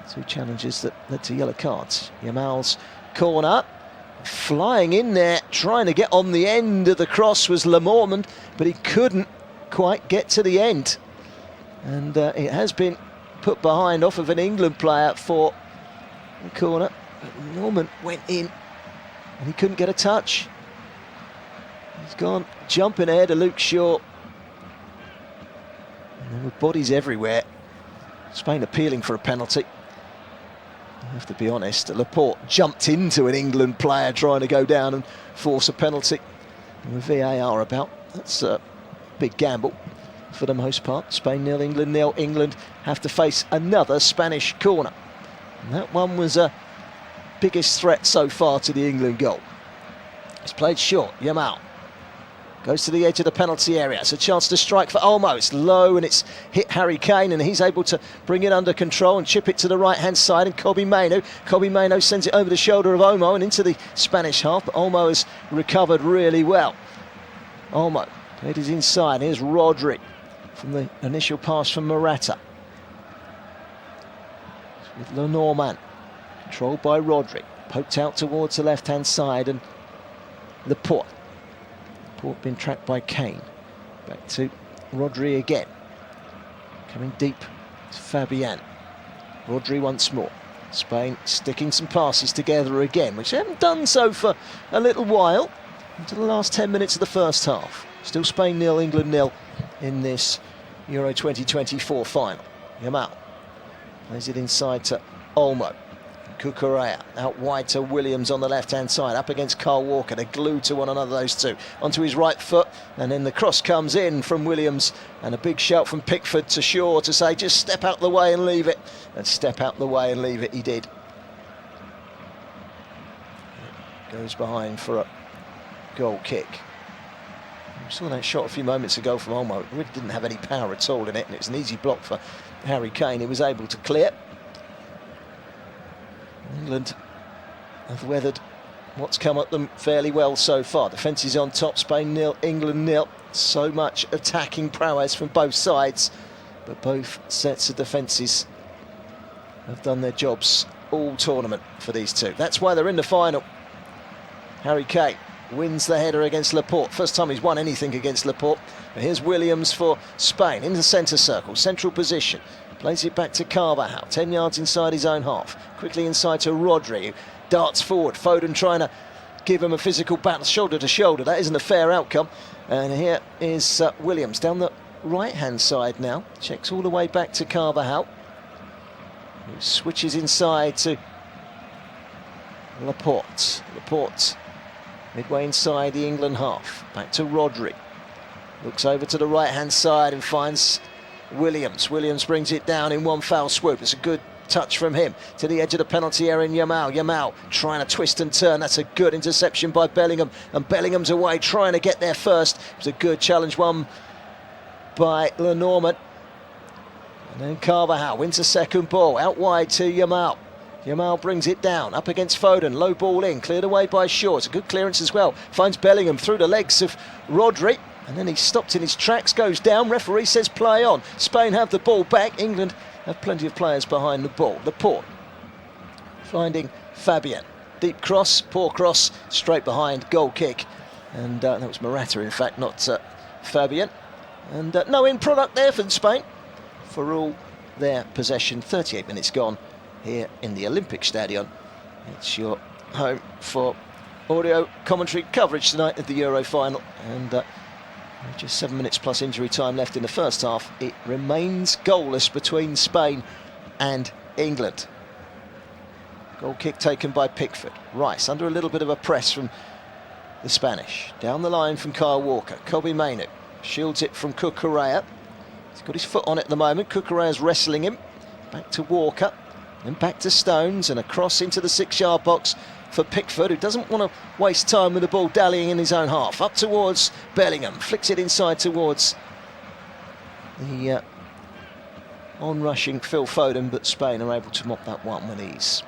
Two challenges that led to yellow cards. Yamal's corner, flying in there, trying to get on the end of the cross was Lenormand, but he couldn't quite get to the end. And it has been put behind off of an England player for the corner. But Norman went in and he couldn't get a touch. He's gone jumping ahead of Luke Shaw. And there were bodies everywhere. Spain appealing for a penalty. I have to be honest, Laporte jumped into an England player trying to go down and force a penalty. And with VAR about, that's a big gamble for the most part. Spain 0, England 0. England have to face another Spanish corner. And that one was a biggest threat so far to the England goal. It's played short. Yamal goes to the edge of the penalty area. It's a chance to strike for Olmo. It's low and it's hit Harry Kane, and he's able to bring it under control and chip it to the right-hand side. And Kobbie Mainoo sends it over the shoulder of Olmo and into the Spanish half. But Olmo has recovered really well. Olmo played his inside. Here's Rodri from the initial pass from Morata. With Lenormand, controlled by Rodri. Poked out towards the left-hand side, and Laporte. Laporte being tracked by Kane. Back to Rodri again. Coming deep to Fabian. Rodri once more. Spain sticking some passes together again, which they haven't done so for a little while. Into the last 10 minutes of the first half. Still Spain 0, England 0 in this Euro 2024 final. Yamal plays it inside to Olmo. Cucurella out wide to Williams on the left-hand side, up against Kyle Walker. They're glued to one another, those two. Onto his right foot, and then the cross comes in from Williams, and a big shout from Pickford to Shaw to say, just step out the way and leave it. And step out the way and leave it, he did. Goes behind for a goal kick. We saw that shot a few moments ago from Olmo. It really didn't have any power at all in it, and it was an easy block for Harry Kane. He was able to clear. England have weathered what's come at them fairly well so far. Defence is on top, Spain 0, England 0. So much attacking prowess from both sides, but both sets of defences have done their jobs all tournament for these two. That's why they're in the final. Harry Kane wins the header against Laporte. First time he's won anything against Laporte. And here's Williams for Spain in the centre circle, central position. Plays it back to Carvajal, 10 yards inside his own half. Quickly inside to Rodri, who darts forward. Foden trying to give him a physical battle, shoulder to shoulder. That isn't a fair outcome. And here is Williams down the right-hand side now. Checks all the way back to Carvajal, who switches inside to Laporte. Laporte midway inside the England half. Back to Rodri. Looks over to the right-hand side and finds Williams. Williams brings it down in one foul swoop. It's a good touch from him to the edge of the penalty area in Yamal. Yamal trying to twist and turn. That's a good interception by Bellingham, and Bellingham's away trying to get there first. It was a good challenge won by Lenormand. And then Carvajal wins a second ball out wide to Yamal. Yamal brings it down, up against Foden, low ball in, cleared away by Shaw. It's a good clearance as well. Finds Bellingham through the legs of Rodri, and then he stopped in his tracks, goes down. Referee says play on. Spain have the ball back. England have plenty of players behind the ball. Laporte finding Fabian. Deep cross, poor cross, straight behind, goal kick. And that was Morata, in fact, not Fabian. And no end product there for Spain. For all their possession, 38 minutes gone here in the Olympic Stadium. It's your home for audio commentary coverage tonight of the Euro final. And just 7 minutes plus injury time left in the first half. It remains goalless between Spain and England. Goal kick taken by Pickford. Rice under a little bit of a press from the Spanish. Down the line from Kyle Walker. Kobbie Mainoo shields it from Cucurella. He's got his foot on it at the moment. Cucurella's wrestling him. Back to Walker. Then back to Stones and across into the 6-yard box for Pickford, who doesn't want to waste time with the ball dallying in his own half. Up towards Bellingham. Flicks it inside towards the on-rushing Phil Foden, but Spain are able to mop that one with ease.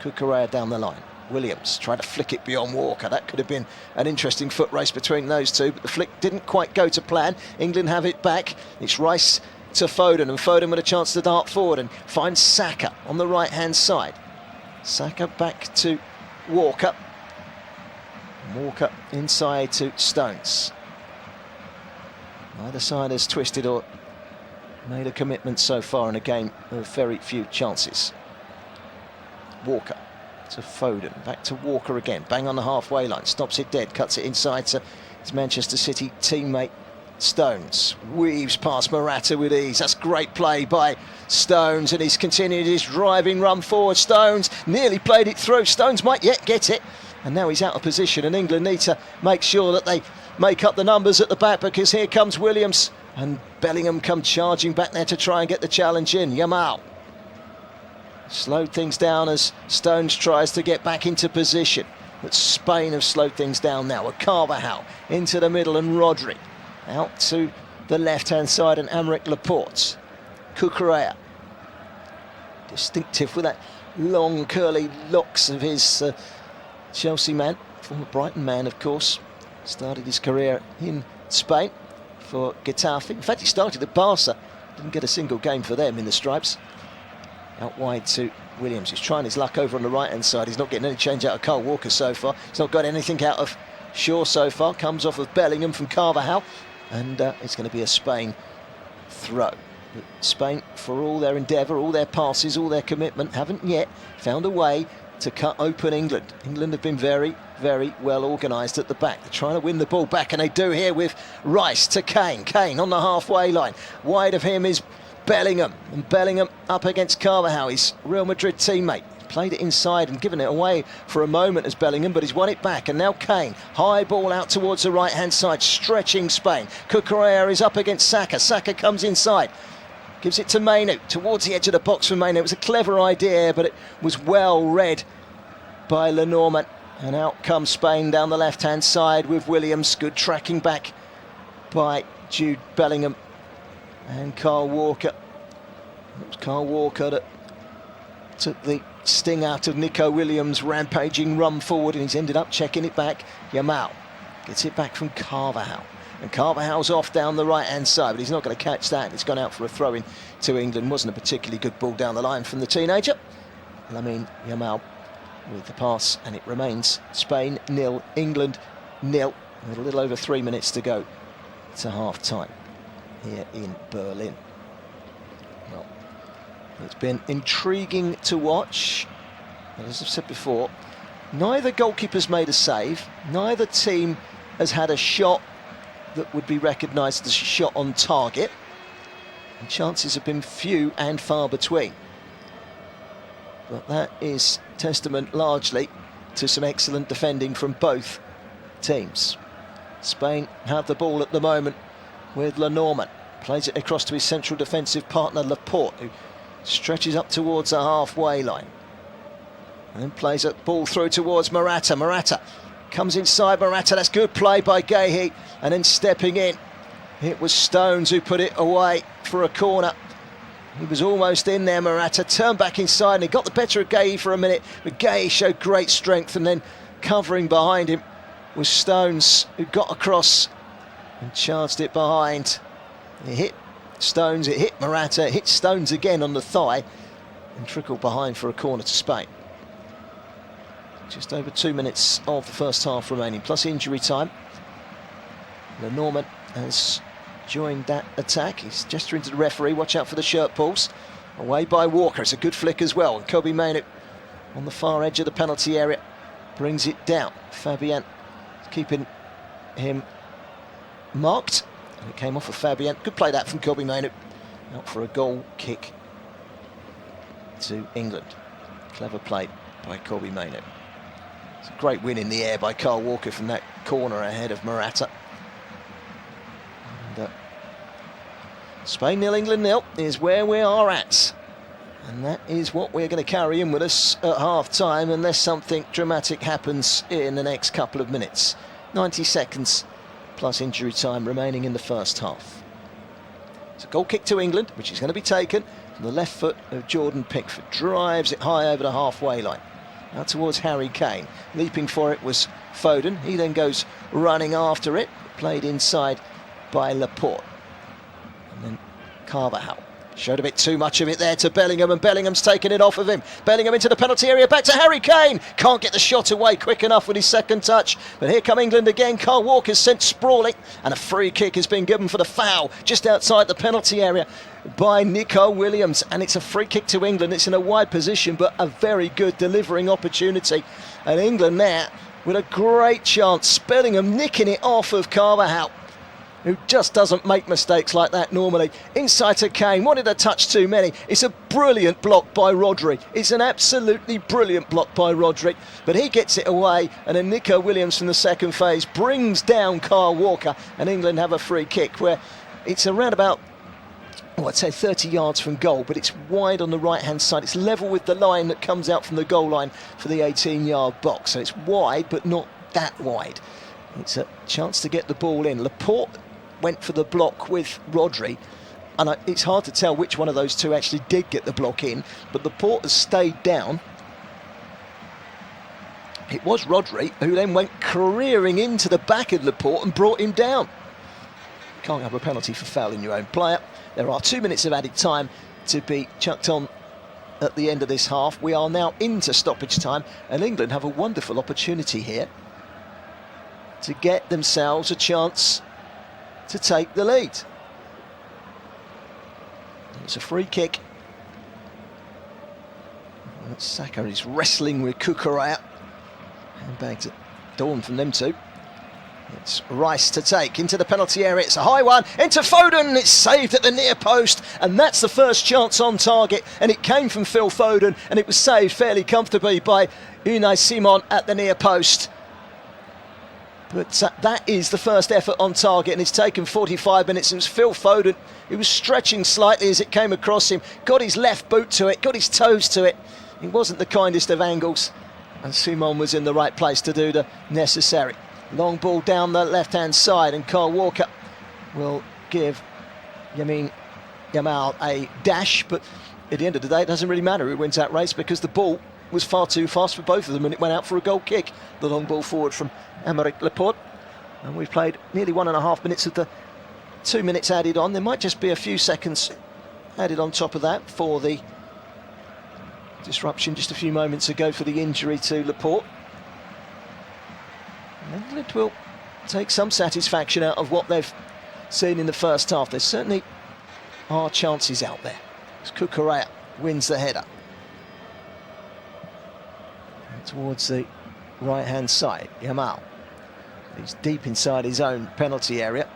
Cucurella down the line. Williams tried to flick it beyond Walker. That could have been an interesting foot race between those two, but the flick didn't quite go to plan. England have it back. It's Rice to Foden, and Foden with a chance to dart forward and find Saka on the right-hand side. Saka back to Walker. Walker inside to Stones. Neither side has twisted or made a commitment so far in a game of very few chances. Walker to Foden, back to Walker again, bang on the halfway line, stops it dead, cuts it inside to his Manchester City teammate Stones, weaves past Morata with ease. That's great play by Stones, and he's continued his driving run forward. Stones nearly played it through. Stones might yet get it, and now he's out of position, and England need to make sure that they make up the numbers at the back, because here comes Williams, and Bellingham come charging back there to try and get the challenge in. Yamal slowed things down as Stones tries to get back into position, but Spain have slowed things down now. With Carvajal into the middle and Rodri out to the left-hand side, and Aymeric Laporte. Cucurella, distinctive with that long curly locks of his Chelsea man, former Brighton man of course. Started his career in Spain for Getafe. In fact, he started at Barca, didn't get a single game for them in the stripes. Out wide to Williams. He's trying his luck over on the right-hand side. He's not getting any change out of Kyle Walker so far. He's not got anything out of Shaw so far. Comes off of Bellingham from Carvajal. And it's going to be a Spain throw. But Spain, for all their endeavour, all their passes, all their commitment, haven't yet found a way to cut open England. England have been very, very well organised at the back. They're trying to win the ball back, and they do here with Rice to Kane. Kane on the halfway line. Wide of him is Bellingham, and Bellingham up against Carvajal, his Real Madrid teammate. Played it inside and given it away for a moment as Bellingham, but he's won it back, and now Kane. High ball out towards the right-hand side, stretching Spain. Cucurella is up against Saka. Saka comes inside, gives it to Mainoo, towards the edge of the box for Mainoo. It was a clever idea, but it was well read by Lenormand. And out comes Spain down the left-hand side with Williams. Good tracking back by Jude Bellingham and Kyle Walker. It was Kyle Walker that took the sting out of Nico Williams' rampaging run forward, and he's ended up checking it back. Yamal gets it back from Carvajal, and Carvajal's off down the right-hand side, but he's not going to catch that. It's gone out for a throw-in to England. Wasn't a particularly good ball down the line from the teenager. Lamine Yamal with the pass, and it remains Spain 0, England 0, with a little over 3 minutes to go to half-time here in Berlin. Well, it's been intriguing to watch, but as I've said before, neither goalkeeper's made a save, neither team has had a shot that would be recognised as a shot on target, and chances have been few and far between. But that is testament largely to some excellent defending from both teams. Spain have the ball at the moment with Lenormand. Plays it across to his central defensive partner Laporte, who stretches up towards the halfway line. And then plays a ball through towards Morata. Morata comes inside Morata. That's good play by Guéhi. And then stepping in, it was Stones who put it away for a corner. He was almost in there, Morata. Turned back inside and he got the better of Guéhi for a minute. But Guéhi showed great strength, and then covering behind him was Stones, who got across and charged it behind. It hit Stones, it hit Morata, it hit Stones again on the thigh, and trickled behind for a corner to Spain. Just over 2 minutes of the first half remaining, plus injury time. Lenormand has joined that attack. He's gesturing to the referee. Watch out for the shirt pulls. Away by Walker. It's a good flick as well. And Kobbie Mainoo on the far edge of the penalty area brings it down. Fabien keeping him marked. And it came off of Fabien. Good play that from Kobbie Mainoo. Out for a goal kick to England. Clever play by Kobbie Mainoo. It's a great win in the air by Kyle Walker from that corner ahead of Morata. And, Spain 0, England 0 is where we are at. And that is what we're going to carry in with us at half-time unless something dramatic happens in the next couple of minutes. 90 seconds plus injury time remaining in the first half. It's a goal kick to England, which is going to be taken from the left foot of Jordan Pickford. Drives it high over the halfway line. Now towards Harry Kane. Leaping for it was Foden. He then goes running after it. Played inside by Laporte. And then Carvajal. Showed a bit too much of it there to Bellingham, and Bellingham's taken it off of him. Bellingham into the penalty area, back to Harry Kane. Can't get the shot away quick enough with his second touch. But here come England again. Kyle Walker's sent sprawling, and a free kick has been given for the foul just outside the penalty area by Nico Williams. And it's a free kick to England. It's in a wide position, but a very good delivering opportunity. And England there with a great chance. Bellingham nicking it off of Carvajal, who just doesn't make mistakes like that normally. Inside to Kane, wanted a touch too many. It's a brilliant block by Rodri. It's an absolutely brilliant block by Rodri. But he gets it away, and then Nico Williams from the second phase brings down Kyle Walker, and England have a free kick where it's around about, I'd say 30 yards from goal, but it's wide on the right-hand side. It's level with the line that comes out from the goal line for the 18-yard box. So it's wide, but not that wide. It's a chance to get the ball in. Laporte went for the block with Rodri, and it's hard to tell which one of those two actually did get the block in, but Laporte has stayed down. It was Rodri who then went careering into the back of Laporte and brought him down. Can't have a penalty for fouling your own player. There are 2 minutes of added time to be chucked on at the end of this half. We are now into stoppage time, and England have a wonderful opportunity here to get themselves a chance to take the lead. It's a free kick. Saka is wrestling with Cucurella. And back to Dawn from them two. It's Rice to take into the penalty area. It's a high one into Foden. It's saved at the near post, and that's the first chance on target. And it came from Phil Foden, and it was saved fairly comfortably by Unai Simon at the near post. But that is the first effort on target, and it's taken 45 minutes. It was Phil Foden who was stretching slightly as it came across him, got his left boot to it, got his toes to it. It wasn't the kindest of angles, and Simon was in the right place to do the necessary. Long ball down the left-hand side, and Kyle Walker will give Lamine Yamal a dash, but at the end of the day, it doesn't really matter who wins that race because the ball was far too fast for both of them, and it went out for a goal kick. The long ball forward from Aymeric Laporte. And we've played nearly 1.5 minutes of the 2 minutes added on. There might just be a few seconds added on top of that for the disruption just a few moments ago for the injury to Laporte. And England will take some satisfaction out of what they've seen in the first half. There certainly are chances out there. As Cucurella wins the header. And towards the right-hand side, Yamal. He's deep inside his own penalty area.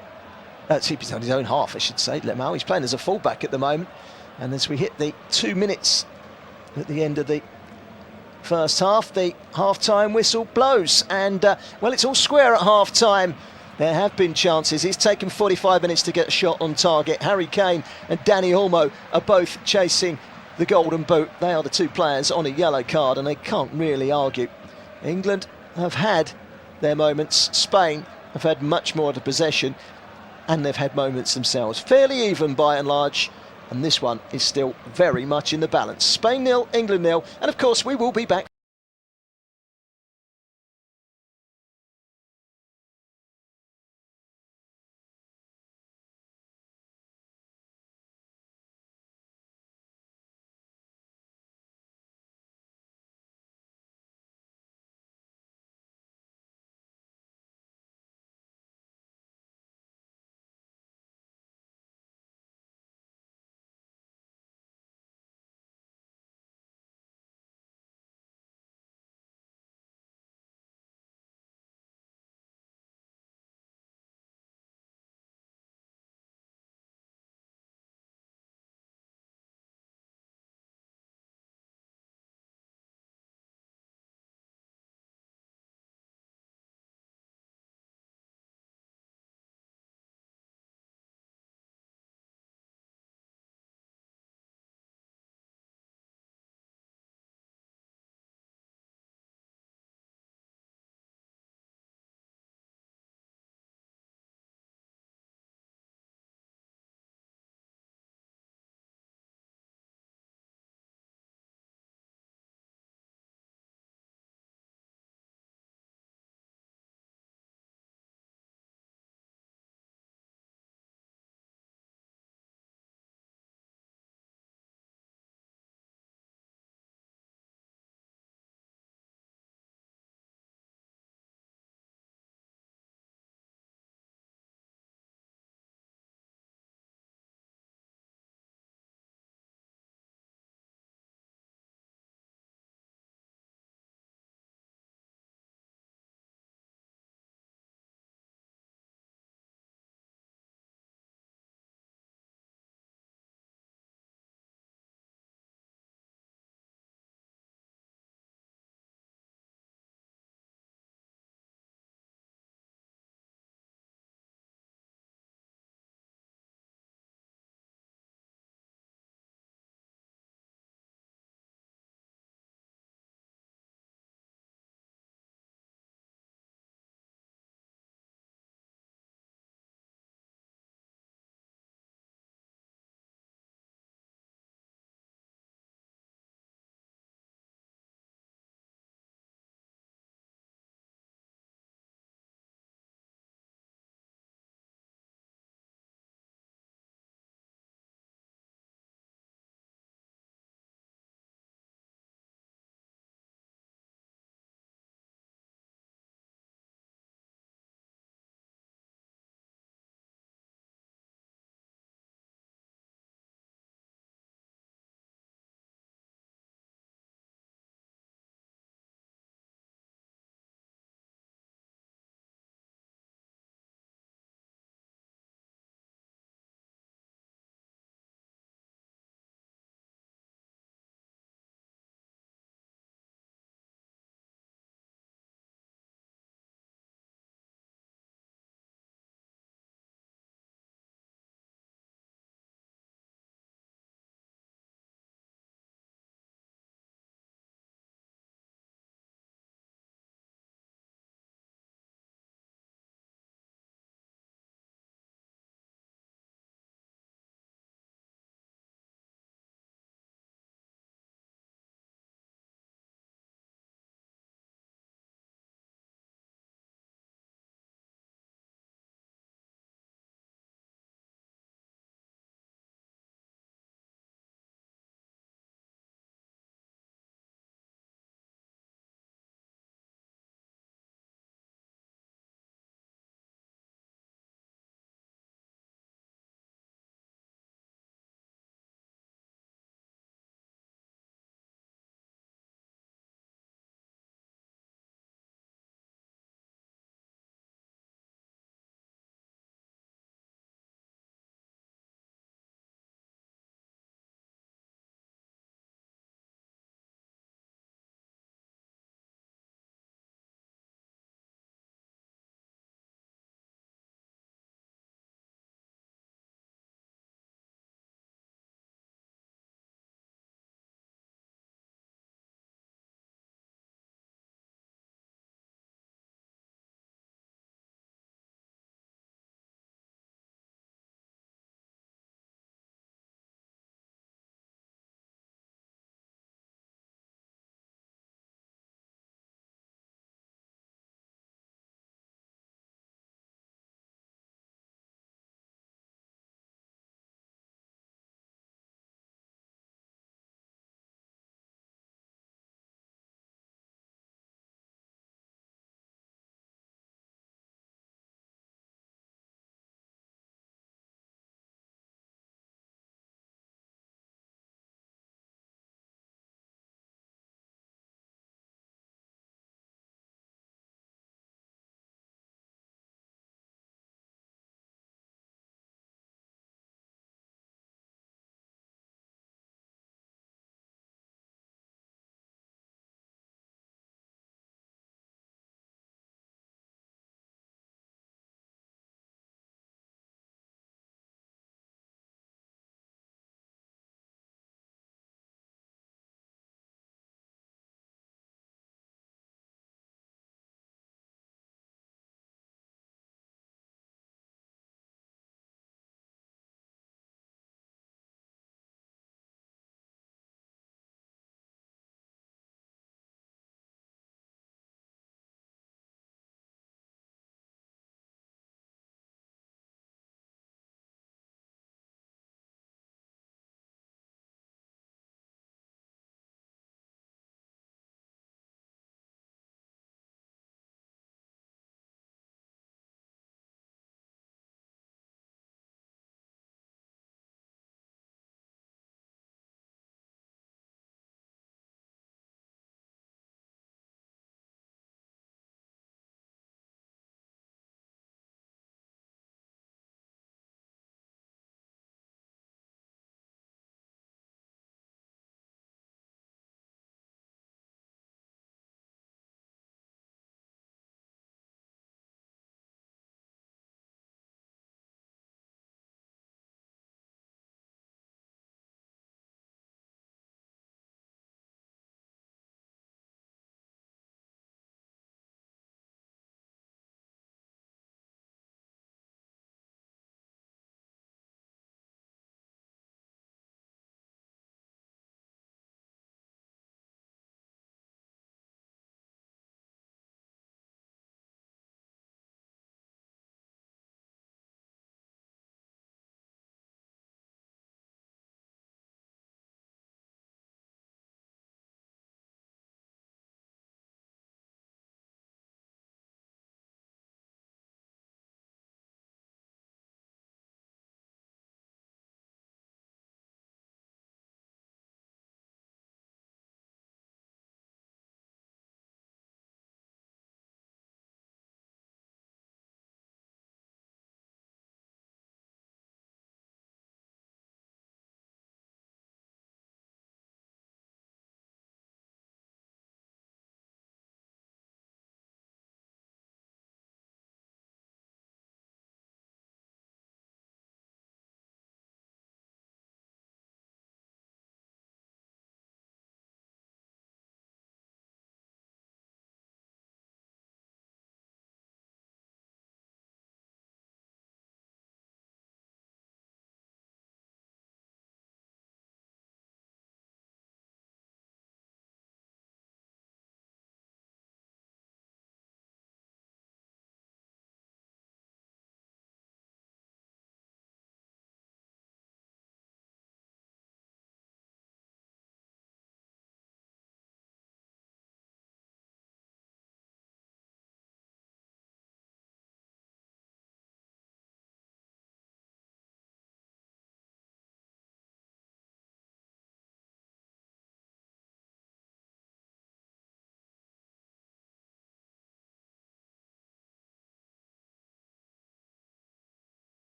Deep inside his own half, I should say. Yamal, he's playing as a fullback at the moment. And as we hit the 2 minutes at the end of the first half, the half-time whistle blows. And, well, it's all square at half-time. There have been chances. It's taken 45 minutes to get a shot on target. Harry Kane and Dani Olmo are both chasing the golden boot. They are the two players on a yellow card, and they can't really argue. England have had their moments. Spain have had much more of the possession, and they've had moments themselves. Fairly even by and large, and this one is still very much in the balance. Spain 0, England 0, and of course we will be back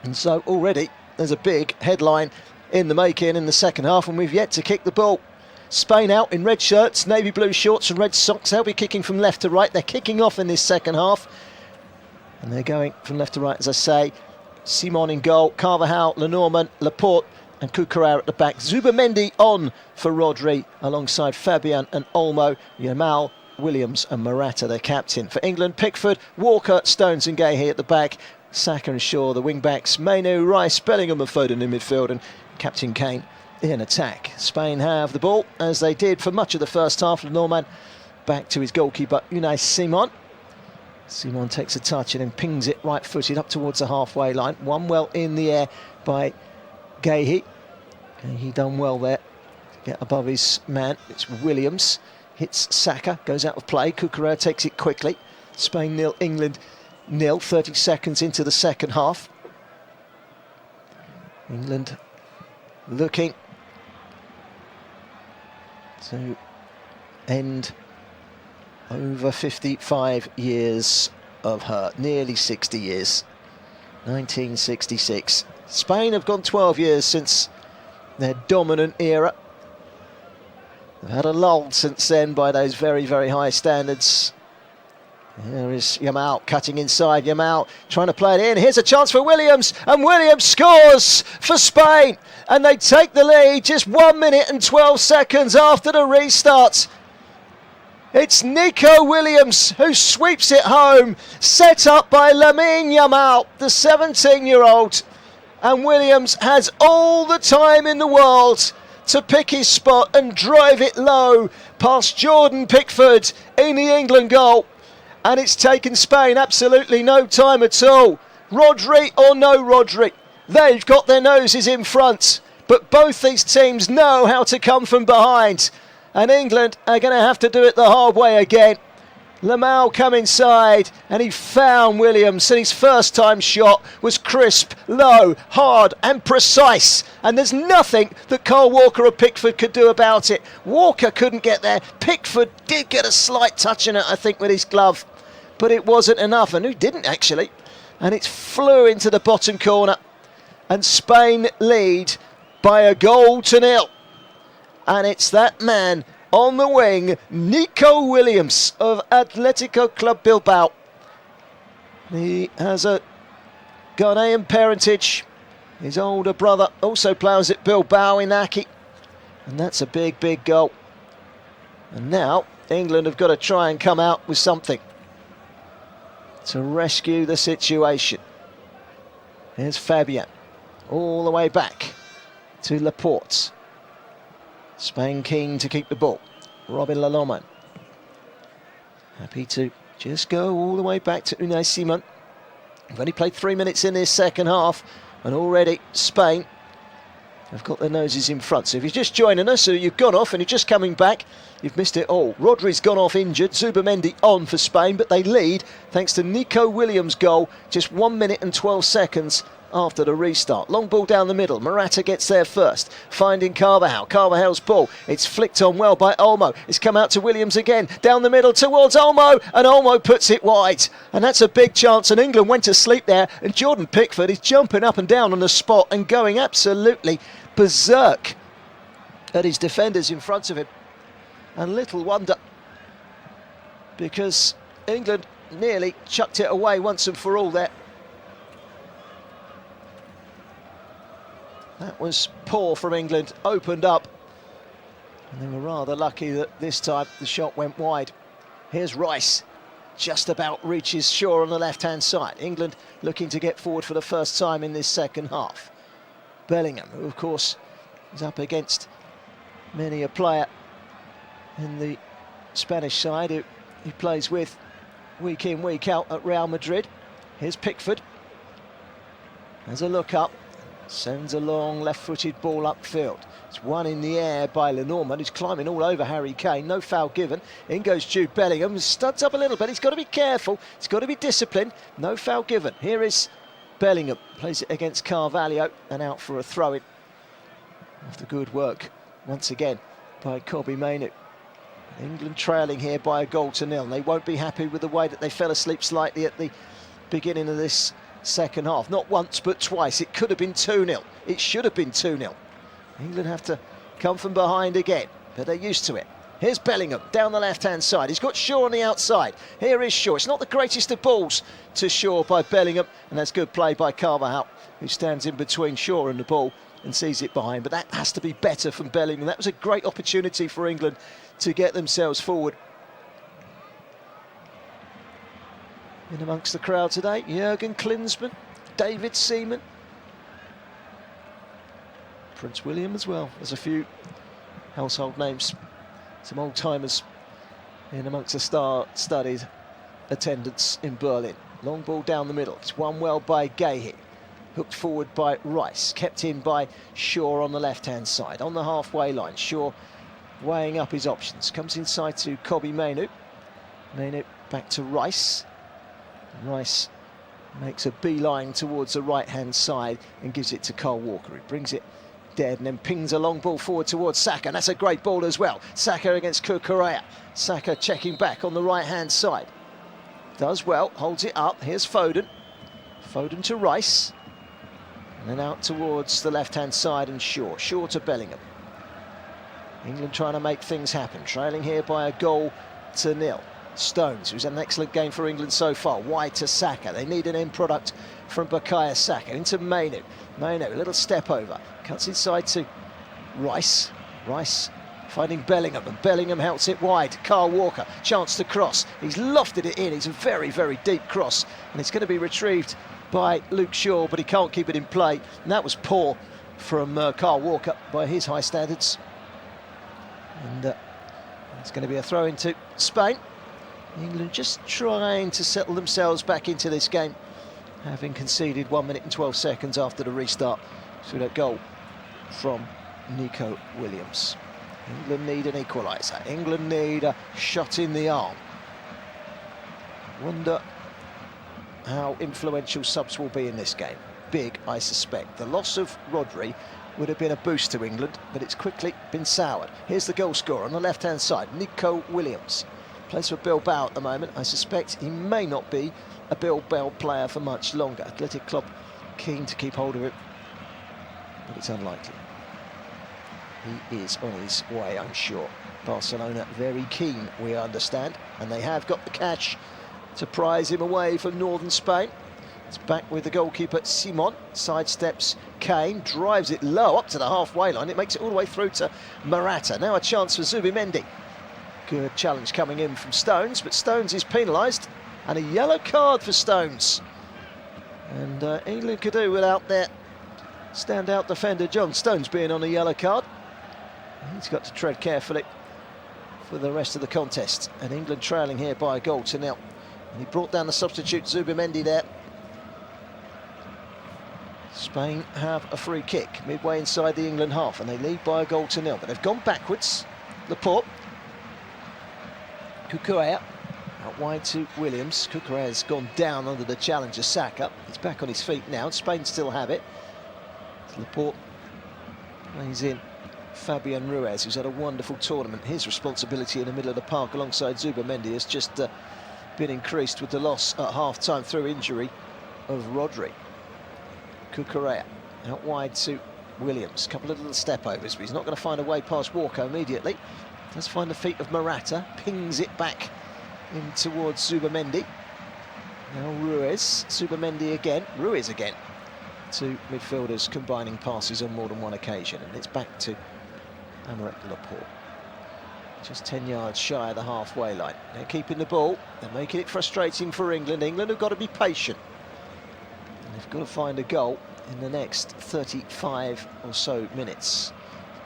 And so already there's a big headline in the making in the second half, and we've yet to kick the ball. Spain out in red shirts, navy blue shorts and red socks. They'll be kicking from left to right. They're kicking off in this second half. And they're going from left to right, as I say. Simon in goal, Carvajal, Lenormand, Laporte and Cucurella at the back. Zubamendi on for Rodri alongside Fabian and Olmo. Yamal, Williams and Morata, their captain. For England, Pickford, Walker, Stones and Gahey at the back. Saka and Shaw, the wing-backs. Mainoo, Rice, Bellingham and Foden in midfield. And Captain Kane in attack. Spain have the ball, as they did for much of the first half. Lenormand back to his goalkeeper, Unai Simon. Simon takes a touch and then pings it right-footed up towards the halfway line. One well in the air by Gahey. Gahey done well there to get above his man. It's Williams. Hits Saka, goes out of play. Cucurella takes it quickly. Spain 0, England 0. 30 seconds into the second half. England looking to end over 55 years of hurt, nearly 60 years. 1966. Spain have gone 12 years since their dominant era. They've had a lull since then by those very, very high standards. Here is Yamal cutting inside. Yamal trying to play it in. Here's a chance for Williams, and Williams scores for Spain. And they take the lead just 1 minute and 12 seconds after the restart. It's Nico Williams who sweeps it home, set up by Lamine Yamal, the 17-year-old. And Williams has all the time in the world to pick his spot and drive it low past Jordan Pickford in the England goal. And it's taken Spain absolutely no time at all. Rodri or no Rodri, they've got their noses in front. But both these teams know how to come from behind. And England are going to have to do it the hard way again. Lamau come inside and he found Williams, and his first time shot was crisp, low, hard and precise. And there's nothing that Kyle Walker or Pickford could do about it. Walker couldn't get there. Pickford did get a slight touch in it, I think, with his glove. But it wasn't enough, and who didn't actually. And it flew into the bottom corner. And Spain lead by a goal to 0. And it's that man on the wing, Nico Williams of Atletico Club Bilbao. He has a Ghanaian parentage. His older brother also plays at Bilbao, Inaki. And that's a big, big goal. And now England have got to try and come out with something to rescue the situation. Here's Fabian, all the way back to Laporte. Spain keen to keep the ball. Robin Lenormand happy to just go all the way back to Unai Simon. We've only played 3 minutes in this second half, and already Spain have got their noses in front. So if you're just joining us, or you've gone off and you're just coming back, you've missed it all. Rodri's gone off injured, Zubamendi on for Spain, but they lead thanks to Nico Williams' goal just 1 minute and 12 seconds after the restart. Long ball down the middle. Morata gets there first, finding Carvajal. Carvajal's ball. It's flicked on well by Olmo. It's come out to Williams again. Down the middle towards Olmo, and Olmo puts it wide. And that's a big chance, and England went to sleep there. And Jordan Pickford is jumping up and down on the spot and going absolutely berserk at his defenders in front of him. And little wonder, because England nearly chucked it away once and for all there. That was poor from England, opened up. And they were rather lucky that this time the shot went wide. Here's Rice, just about reaches Shaw on the left-hand side. England looking to get forward for the first time in this second half. Bellingham, who of course is up against many a player in the Spanish side who he plays with week in, week out at Real Madrid. Here's Pickford. There's a look up. Sends a long left-footed ball upfield. It's one in the air by Lenormand, who's climbing all over Harry Kane. No foul given. In goes Jude Bellingham. Studs up a little bit. He's got to be careful. He's got to be disciplined. No foul given. Here is Bellingham. Plays it against Carvalho and out for a throw-in. After good work, once again, by Kobbie Mainoo. England trailing here by a goal to 0. They won't be happy with the way that they fell asleep slightly at the beginning of this second half. Not once, but twice. It could have been 2-0. It should have been 2-0. England have to come from behind again, but they're used to it. Here's Bellingham down the left-hand side. He's got Shaw on the outside. Here is Shaw. It's not the greatest of balls to Shaw by Bellingham, and that's good play by Carvajal, who stands in between Shaw and the ball and sees it behind. But that has to be better from Bellingham. That was a great opportunity for England to get themselves forward. In amongst the crowd today, Jurgen Klinsmann, David Seaman, Prince William as well. There's a few household names, some old-timers in amongst the star-studded attendance in Berlin. Long ball down the middle. It's won well by Guéhi. Hooked forward by Rice. Kept in by Shaw on the left-hand side. On the halfway line, Shaw weighing up his options. Comes inside to Kobbie Mainoo. Mainoo back to Rice. Rice makes a beeline towards the right-hand side and gives it to Kyle Walker. He brings it dead and then pings a long ball forward towards Saka. And that's a great ball as well. Saka against Cucurella. Saka checking back on the right-hand side. Does well, holds it up. Here's Foden. Foden to Rice. And then out towards the left-hand side and Shaw. Shaw to Bellingham. England trying to make things happen. Trailing here by a goal to nil. Stones, who's had an excellent game for England so far, wide to Saka. They need an end product from Bukayo Saka. Into Mainoo. Mainoo, a little step over. Cuts inside to Rice. Rice finding Bellingham, and Bellingham helps it wide. Kyle Walker, chance to cross. He's lofted it in. It's a very, very deep cross, and it's going to be retrieved by Luke Shaw, but he can't keep it in play. And that was poor from Kyle Walker by his high standards. And it's going to be a throw into Spain. England just trying to settle themselves back into this game, having conceded 1 minute and 12 seconds after the restart through that goal from Nico Williams. England need an equaliser. England need a shot in the arm. Wonder how influential subs will be in this game. Big, I suspect. The loss of Rodri would have been a boost to England, but it's quickly been soured. Here's the goal scorer on the left-hand side, Nico Williams. Plays for Bilbao at the moment. I suspect he may not be a Bilbao player for much longer. Athletic Club keen to keep hold of it, but it's unlikely. He is on his way, I'm sure. Barcelona very keen, we understand, and they have got the cash to prize him away from northern Spain. It's back with the goalkeeper Simon, sidesteps Kane, drives it low up to the halfway line. It makes it all the way through to Morata. Now a chance for Zubimendi. Good challenge coming in from Stones, but Stones is penalised, and a yellow card for Stones. And England could do without their standout defender John Stones being on a yellow card. He's got to tread carefully for the rest of the contest. And England trailing here by a goal to nil. And he brought down the substitute Zubimendi there. Spain have a free kick midway inside the England half, and they lead by a goal to nil. But they've gone backwards. Laporte. Cucurella out wide to Williams. Cucurella's gone down under the challenger Saka. He's back on his feet now. Spain still have it. Laporte plays in Fabian Ruiz, who's had a wonderful tournament. His responsibility in the middle of the park alongside Zubimendi has just been increased with the loss at half-time through injury of Rodri. Cucurella out wide to Williams. Couple of little step-overs, but he's not going to find a way past Walker immediately. Does find the feet of Morata, pings it back in towards Zubimendi. Now Ruiz, Zubimendi again, Ruiz again. Two midfielders combining passes on more than one occasion, and it's back to Aymeric Laporte. Just 10 yards shy of the halfway line. They're keeping the ball, they're making it frustrating for England. England have got to be patient, and they've got to find a goal in the next 35 or so minutes.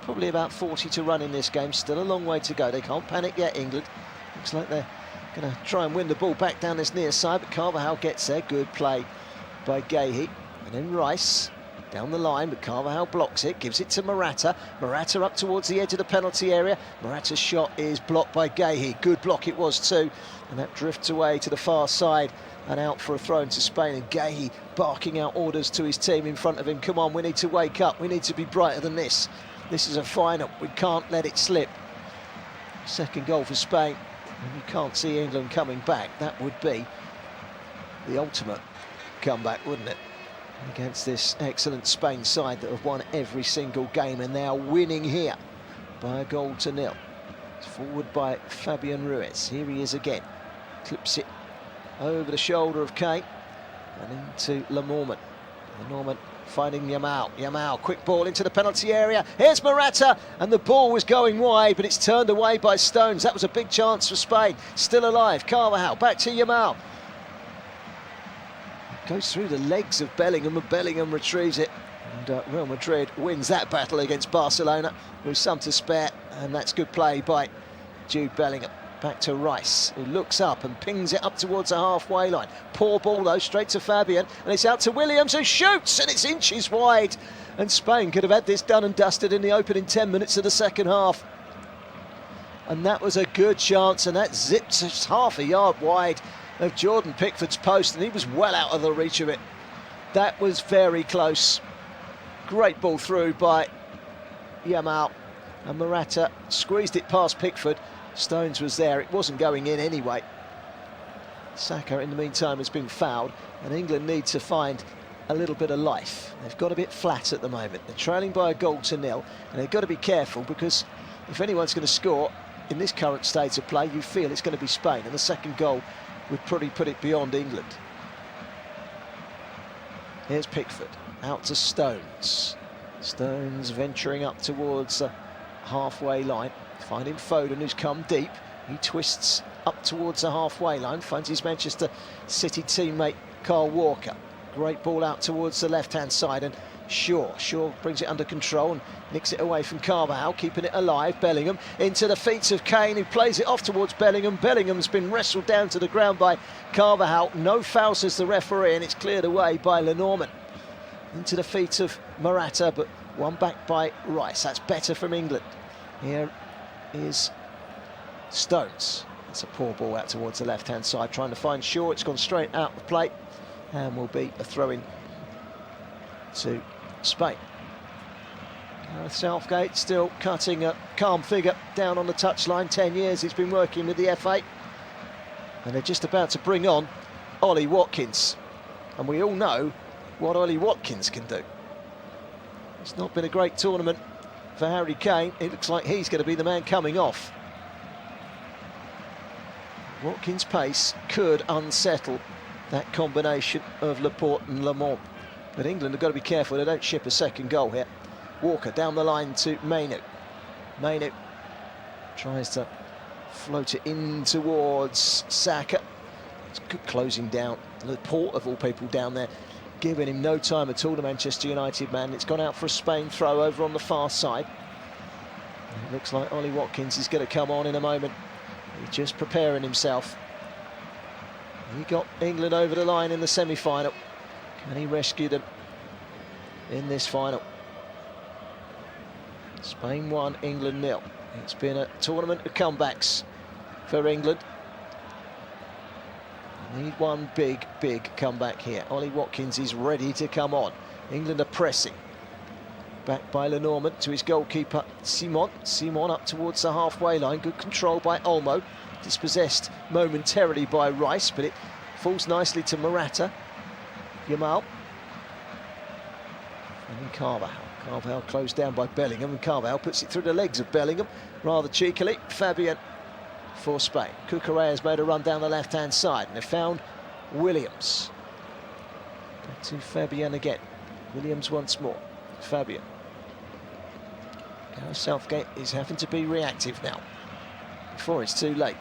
Probably about 40 to run in this game, still a long way to go. They can't panic yet, England. Looks like they're going to try and win the ball back down this near side, but Carvajal gets there. Good play by Guéhi. And then Rice down the line, but Carvajal blocks it, gives it to Morata. Morata up towards the edge of the penalty area. Morata's shot is blocked by Guéhi. Good block it was too. And that drifts away to the far side and out for a throw into Spain. And Guéhi barking out orders to his team in front of him. Come on, we need to wake up. We need to be brighter than this. This is a final. We can't let it slip. Second goal for Spain. And you can't see England coming back. That would be the ultimate comeback, wouldn't it? Against this excellent Spain side that have won every single game, and they are winning here by 1-0. It's forward by Fabian Ruiz. Here he is again. Clips it over the shoulder of Kane and into Lenormand. Lenormand finding Yamal. Yamal, quick ball into the penalty area. Here's Morata, and the ball was going wide, but it's turned away by Stones. That was a big chance for Spain. Still alive. Carvajal, back to Yamal. Goes through the legs of Bellingham, and Bellingham retrieves it. And Real Madrid wins that battle against Barcelona with some to spare, and that's good play by Jude Bellingham. Back to Rice, who looks up and pings it up towards the halfway line. Poor ball though, straight to Fabian, and it's out to Williams, who shoots, and it's inches wide. And Spain could have had this done and dusted in the opening 10 minutes of the second half. And that was a good chance, and that zipped just half a yard wide of Jordan Pickford's post, and he was well out of the reach of it. That was very close. Great ball through by Yamal, and Morata squeezed it past Pickford. Stones was there, it wasn't going in anyway. Saka in the meantime has been fouled, and England need to find a little bit of life. They've got a bit flat at the moment. They're trailing by 1-0, and they've got to be careful, because if anyone's going to score in this current state of play, you feel it's going to be Spain, and the second goal would probably put it beyond England. Here's Pickford, out to Stones. Stones venturing up towards the halfway line, finding Foden, who's come deep. He twists up towards the halfway line, finds his Manchester City teammate Kyle Walker. Great ball out towards the left-hand side, and Shaw brings it under control and nicks it away from Carvajal, keeping it alive. Bellingham into the feet of Kane, who plays it off towards Bellingham. Bellingham's been wrestled down to the ground by Carvajal. No foul, says the referee, and it's cleared away by Lenormand. Into the feet of Morata, but one back by Rice. That's better from England. Here is Stones. That's a poor ball out towards the left-hand side, trying to find Shaw. It's gone straight out the plate, and will be a throw-in to Spain. Gareth Southgate still cutting a calm figure down on the touchline. 10 years he's been working with the FA, and they're just about to bring on Ollie Watkins, and we all know what Ollie Watkins can do. It's not been a great tournament for Harry Kane. It looks like he's going to be the man coming off. Watkins' pace could unsettle that combination of Laporte and Lamont. But England have got to be careful they don't ship a second goal here. Walker down the line to Mainu. Mainu tries to float it in towards Saka. It's good closing down. Laporte, of all people, down there, giving him no time at all, the Manchester United man. It's gone out for a Spain throw over on the far side. It looks like Ollie Watkins is going to come on in a moment. He's just preparing himself. He got England over the line in the semi-final. Can he rescue them in this final? Spain 1, England 0. It's been a tournament of comebacks for England. They need one big comeback here. Ollie Watkins is ready to come on. England are pressing. Back by Lenormand to his goalkeeper, Simon. Simon up towards the halfway line. Good control by Olmo. Dispossessed momentarily by Rice, but it falls nicely to Morata. Yamal. And then Carvajal. Carvajal closed down by Bellingham, and Carvajal puts it through the legs of Bellingham rather cheekily. Fabian for Spain. Cucurella has made a run down the left-hand side, and they found Williams. Back to Fabian again. Williams once more. Fabian. Gareth Southgate is having to be reactive now before it's too late.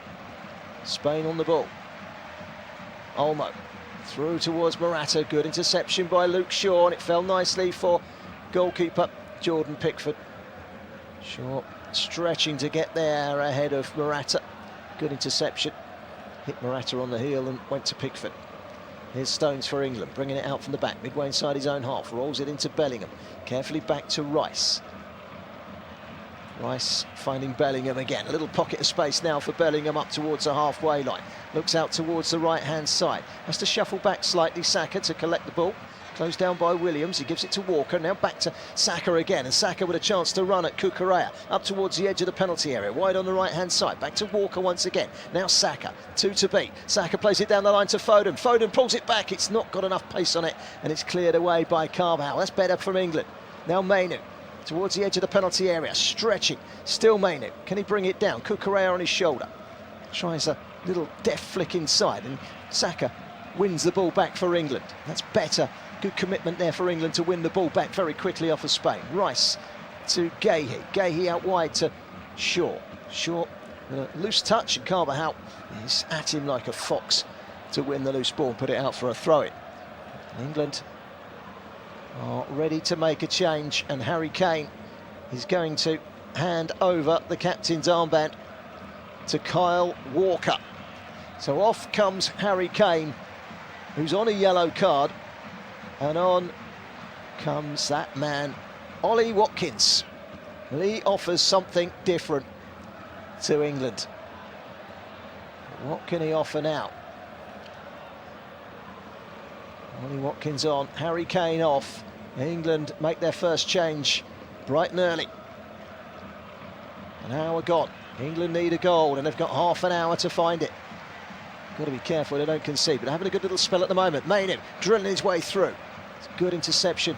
Spain on the ball. Olmo through towards Morata. Good interception by Luke Shaw, and it fell nicely for goalkeeper Jordan Pickford. Shaw stretching to get there ahead of Morata. Good interception. Hit Morata on the heel and went to Pickford. Here's Stones for England, bringing it out from the back, midway inside his own half, rolls it into Bellingham. Carefully back to Rice. Rice finding Bellingham again. A little pocket of space now for Bellingham up towards the halfway line. Looks out towards the right-hand side. Has to shuffle back slightly, Saka, to collect the ball. Closed down by Williams, he gives it to Walker, now back to Saka again, and Saka with a chance to run at Cucurella, up towards the edge of the penalty area, wide on the right-hand side, back to Walker once again, now Saka, 2 to beat, Saka plays it down the line to Foden, Foden pulls it back, it's not got enough pace on it, and it's cleared away by Carvalhal. That's better from England. Now Mainu, towards the edge of the penalty area, stretching, still Mainu, can he bring it down? Cucurella on his shoulder, tries a little deft flick inside, and Saka wins the ball back for England. That's better. Good commitment there for England to win the ball back very quickly off of Spain. Rice to Guéhi. Guéhi out wide to Shaw. Shaw with a loose touch, and Carvalhal is at him like a fox to win the loose ball and put it out for a throw-in. England are ready to make a change, and Harry Kane is going to hand over the captain's armband to Kyle Walker. So off comes Harry Kane, who's on a yellow card, and on comes that man, Ollie Watkins. And he offers something different to England. What can he offer now? Ollie Watkins on, Harry Kane off. England make their first change bright and early. An hour gone. England need a goal, and they've got half an hour to find it. Got to be careful they don't concede, but having a good little spell at the moment. Mainu drilling his way through. It's a good interception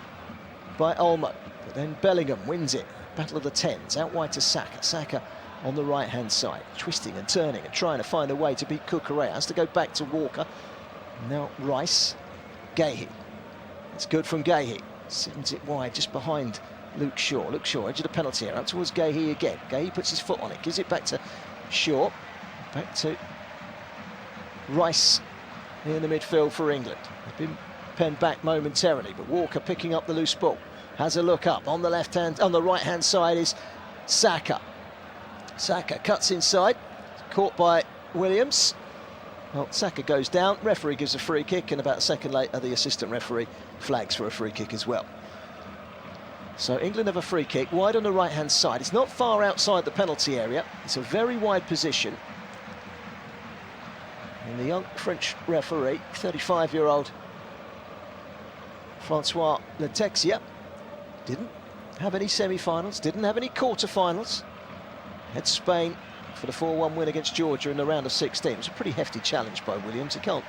by Olmo, but then Bellingham wins it. Battle of the Tens, out wide to Saka. Saka on the right-hand side, twisting and turning and trying to find a way to beat Cucurella. Has to go back to Walker. Now Rice, Guéhi. It's good from Guéhi. Sends it wide just behind Luke Shaw. Luke Shaw, edge of the penalty area, up towards Guéhi again. Guéhi puts his foot on it, gives it back to Shaw. Back to Rice in the midfield for England. They've been penned back momentarily, but Walker picking up the loose ball. Has a look up on the left hand, on the right hand side is Saka. Saka cuts inside, caught by Williams. Well, Saka goes down, referee gives a free kick, and about a second later the assistant referee flags for a free kick as well. So England have a free kick wide on the right hand side. It's not far outside the penalty area, it's a very wide position. And the young French referee, 35-year-old Francois Letexia, didn't have any semi-finals, didn't have any quarter-finals. Had Spain for the 4-1 win against Georgia in the round of 16. It was a pretty hefty challenge by Williams, he can't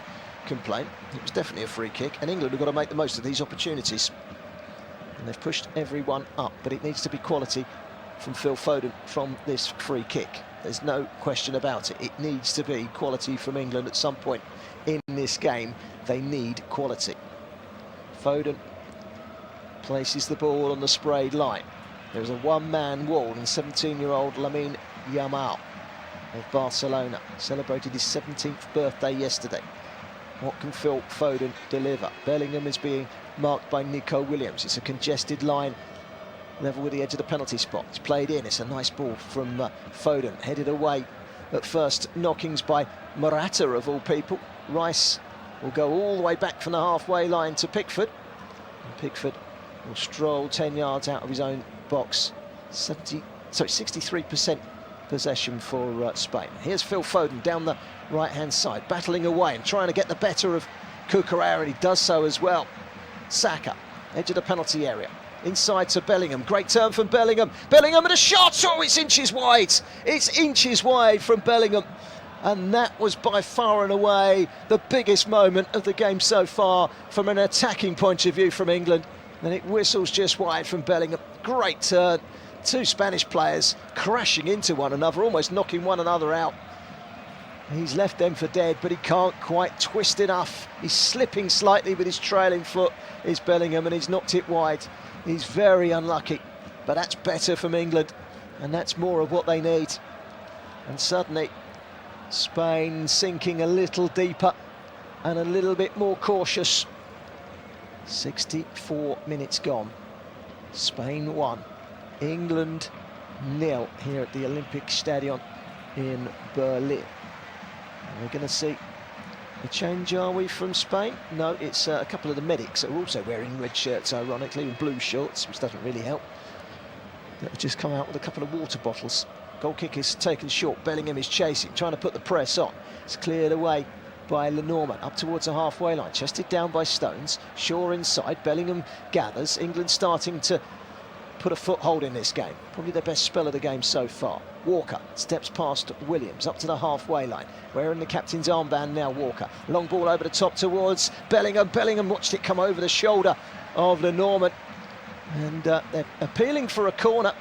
complain. It was definitely a free kick, and England have got to make the most of these opportunities. And they've pushed everyone up, but it needs to be quality from Phil Foden from this free kick. There's no question about it. It needs to be quality from England at some point in this game. They need quality. Foden places the ball on the sprayed line. There's a one-man wall, and 17-year-old Lamine Yamal of Barcelona celebrated his 17th birthday yesterday. What can Phil Foden deliver? Bellingham is being marked by Nico Williams. It's a congested line, level with the edge of the penalty spot. It's played in. It's a nice ball from Foden, headed away at first. Knockings by Morata, of all people. Rice will go all the way back from the halfway line to Pickford. And Pickford will stroll 10 yards out of his own box. 63% possession for Spain. Here's Phil Foden down the right-hand side, battling away and trying to get the better of Cucurella, and he does so as well. Saka, edge of the penalty area. Inside to Bellingham. Great turn from Bellingham. Bellingham and a shot. Oh, it's inches wide. It's inches wide from Bellingham. And that was by far and away the biggest moment of the game so far from an attacking point of view from England. And it whistles just wide from Bellingham. Great turn. Two Spanish players crashing into one another, almost knocking one another out. He's left them for dead, but he can't quite twist enough. He's slipping slightly with his trailing foot, is Bellingham, and he's knocked it wide. He's very unlucky, but that's better from England, and that's more of what they need. And suddenly, Spain sinking a little deeper and a little bit more cautious. 64 minutes gone. Spain 1, England 0 here at the Olympic Stadion in Berlin. And we're going to see a change, are we, from Spain? No, it's a couple of the medics are also wearing red shirts, ironically, and blue shorts, which doesn't really help. They've just come out with a couple of water bottles. Goal kick is taken short. Bellingham is chasing, trying to put the press on. It's cleared away by Lenormand, up towards the halfway line, chested down by Stones. Shaw inside, Bellingham gathers. England starting to put a foothold in this game. Probably their best spell of the game so far. Walker steps past Williams up to the halfway line. Wearing the captain's armband now, Walker. Long ball over the top towards Bellingham. Bellingham watched it come over the shoulder of Lenormand. And they're appealing for a corner.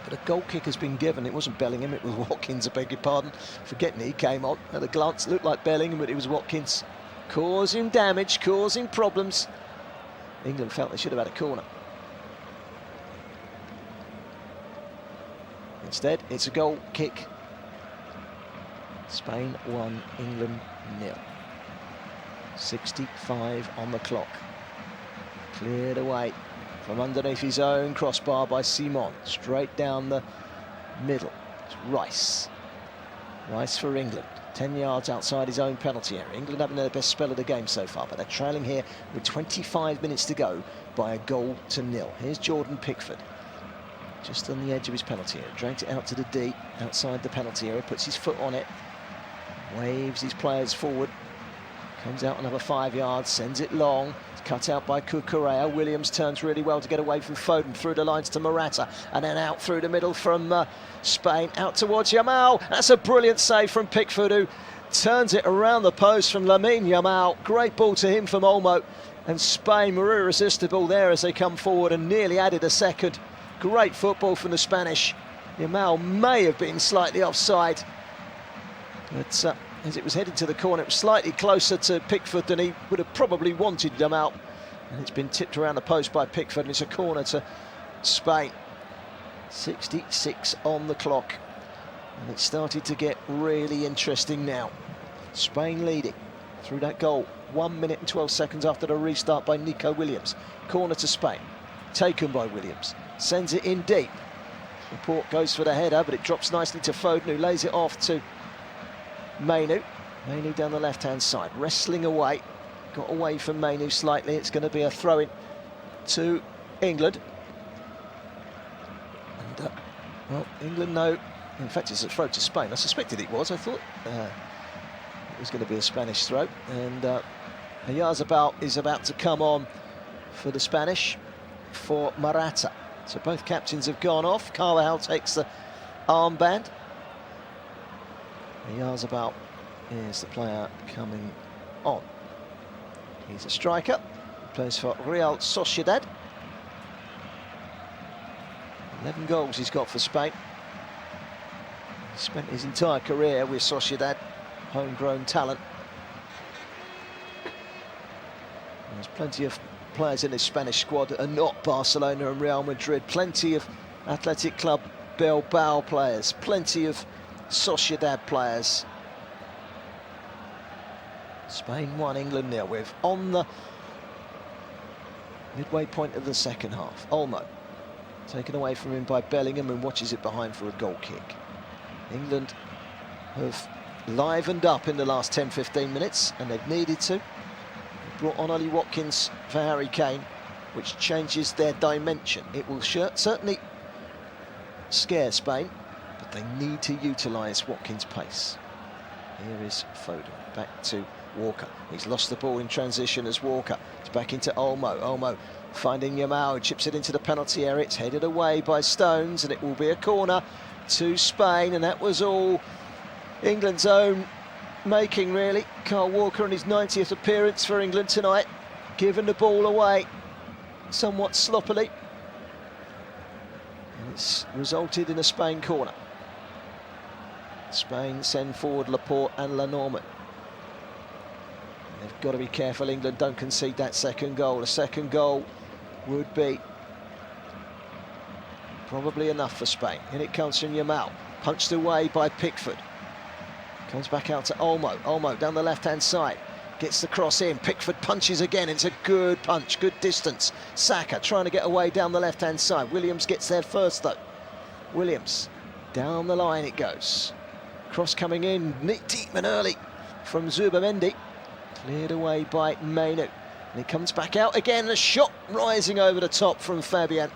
But a goal kick has been given. It wasn't Bellingham, it was Watkins, I beg your pardon. Forgetting he came on. At a glance, looked like Bellingham, but it was Watkins. Causing damage, causing problems. England felt they should have had a corner. Instead, it's a goal kick. Spain 1, England 0. 65 on the clock. Cleared away from underneath his own crossbar by Simon. Straight down the middle. It's Rice. Rice for England. 10 yards outside his own penalty area. England having their best spell of the game so far, but they're trailing here with 25 minutes to go by a goal to nil. Here's Jordan Pickford. Just on the edge of his penalty area, dragged it out to the D, outside the penalty area, puts his foot on it, waves his players forward, comes out another 5 yards, sends it long, it's cut out by Cucurella. Williams turns really well to get away from Foden, through the lines to Morata, and then out through the middle from Spain, out towards Yamal. That's a brilliant save from Pickford, who turns it around the post from Lamine Yamal. Great ball to him from Olmo, and Spain were irresistible there as they come forward and nearly added a second. Great football from the Spanish. Yamal may have been slightly offside, but as it was headed to the corner, it was slightly closer to Pickford than he would have probably wanted Yamal. And it's been tipped around the post by Pickford, and it's a corner to Spain. 66 on the clock. And it started to get really interesting now. Spain leading through that goal. 1 minute and 12 seconds after the restart by Nico Williams. Corner to Spain. Taken by Williams. Sends it in deep. Laporte goes for the header, but it drops nicely to Foden, who lays it off to Mainoo. Mainoo down the left-hand side, wrestling away. Got away from Mainoo slightly. It's going to be a throw-in to England. And, well, England know. In fact, it's a throw to Spain. I suspected it was. I thought it was going to be a Spanish throw. And Oyarzabal is about to come on for the Spanish for Morata. So both captains have gone off. Carvajal takes the armband. Oyarzabal is the player coming on. He's a striker, plays for Real Sociedad. 11 goals he's got for Spain. He spent his entire career with Sociedad, homegrown talent. There's plenty of players in this Spanish squad that are not Barcelona and Real Madrid. Plenty of Athletic Club Bilbao players, plenty of Sociedad players. Spain 1, England 0. We're on the midway point of the second half. Olmo taken away from him by Bellingham, and watches it behind for a goal kick. England have livened up in the last 10-15 minutes, and they've needed to. Brought on Ollie Watkins for Harry Kane, which changes their dimension. It will certainly scare Spain, but they need to utilise Watkins' pace. Here is Foden, back to Walker. He's lost the ball in transition as Walker. It's back into Olmo. Olmo finding Yamal, chips it into the penalty area. It's headed away by Stones, and it will be a corner to Spain, and that was all England's own making, really. Kyle Walker in his 90th appearance for England tonight, giving the ball away somewhat sloppily, and it's resulted in a Spain corner. Spain send forward Laporte and Lenormand. They've got to be careful, England don't concede that second goal. A second goal would be probably enough for Spain. In it comes from Yamal, punched away by Pickford. Comes back out to Olmo. Olmo down the left-hand side. Gets the cross in. Pickford punches again. It's a good punch, good distance. Saka trying to get away down the left-hand side. Williams gets there first, though. Williams, down the line it goes. Cross coming in, deep and early from Zubamendi. Cleared away by Mainoo. And he comes back out again. A shot rising over the top from Fabian.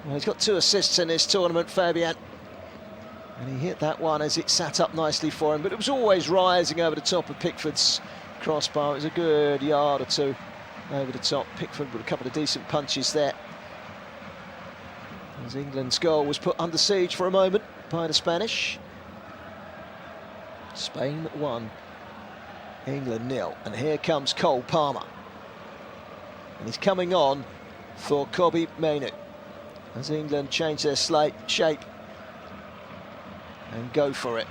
Well, he's got 2 assists in this tournament, Fabian. And he hit that one as it sat up nicely for him, but it was always rising over the top of Pickford's crossbar. It was a good yard or two over the top. Pickford with a couple of decent punches there. As England's goal was put under siege for a moment by the Spanish. Spain 1, England 0. And here comes Cole Palmer. And he's coming on for Kobbie Mainoo as England change their shape and go for it.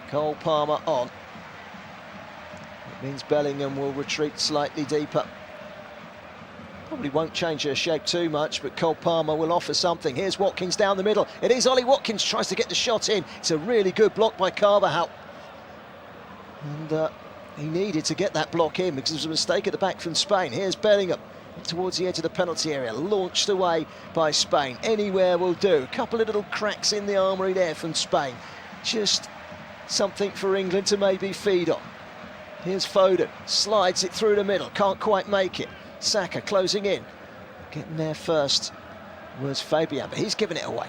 Cole Palmer on. It means Bellingham will retreat slightly deeper. Probably won't change their shape too much, but Cole Palmer will offer something. Here's Watkins down the middle. It is Ollie Watkins, tries to get the shot in. It's a really good block by Carvajal. And he needed to get that block in because there was a mistake at the back from Spain. Here's Bellingham towards the edge of the penalty area, launched away by Spain. Anywhere will do. A couple of little cracks in the armoury there from Spain. Just something for England to maybe feed on. Here's Foden, slides it through the middle, can't quite make it. Saka closing in. Getting there first was Fabian, but he's given it away.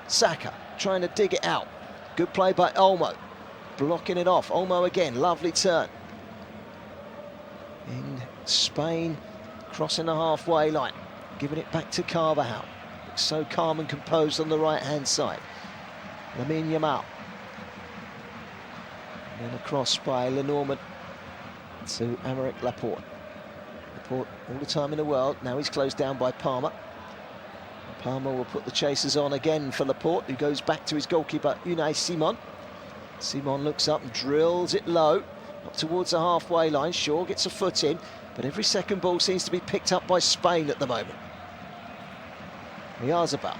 Saka trying to dig it out. Good play by Olmo, blocking it off. Olmo again, lovely turn. In Spain, crossing the halfway line, giving it back to Carvajal. Looks so calm and composed on the right-hand side. Lamine Yamal. And then across by Lenormand to Aymeric Laporte. Laporte all the time in the world. Now he's closed down by Palmer. Palmer will put the chasers on again for Laporte, who goes back to his goalkeeper, Unai Simon. Simon looks up and drills it low, up towards the halfway line. Shaw gets a foot in, but every second ball seems to be picked up by Spain at the moment. Oyarzabal,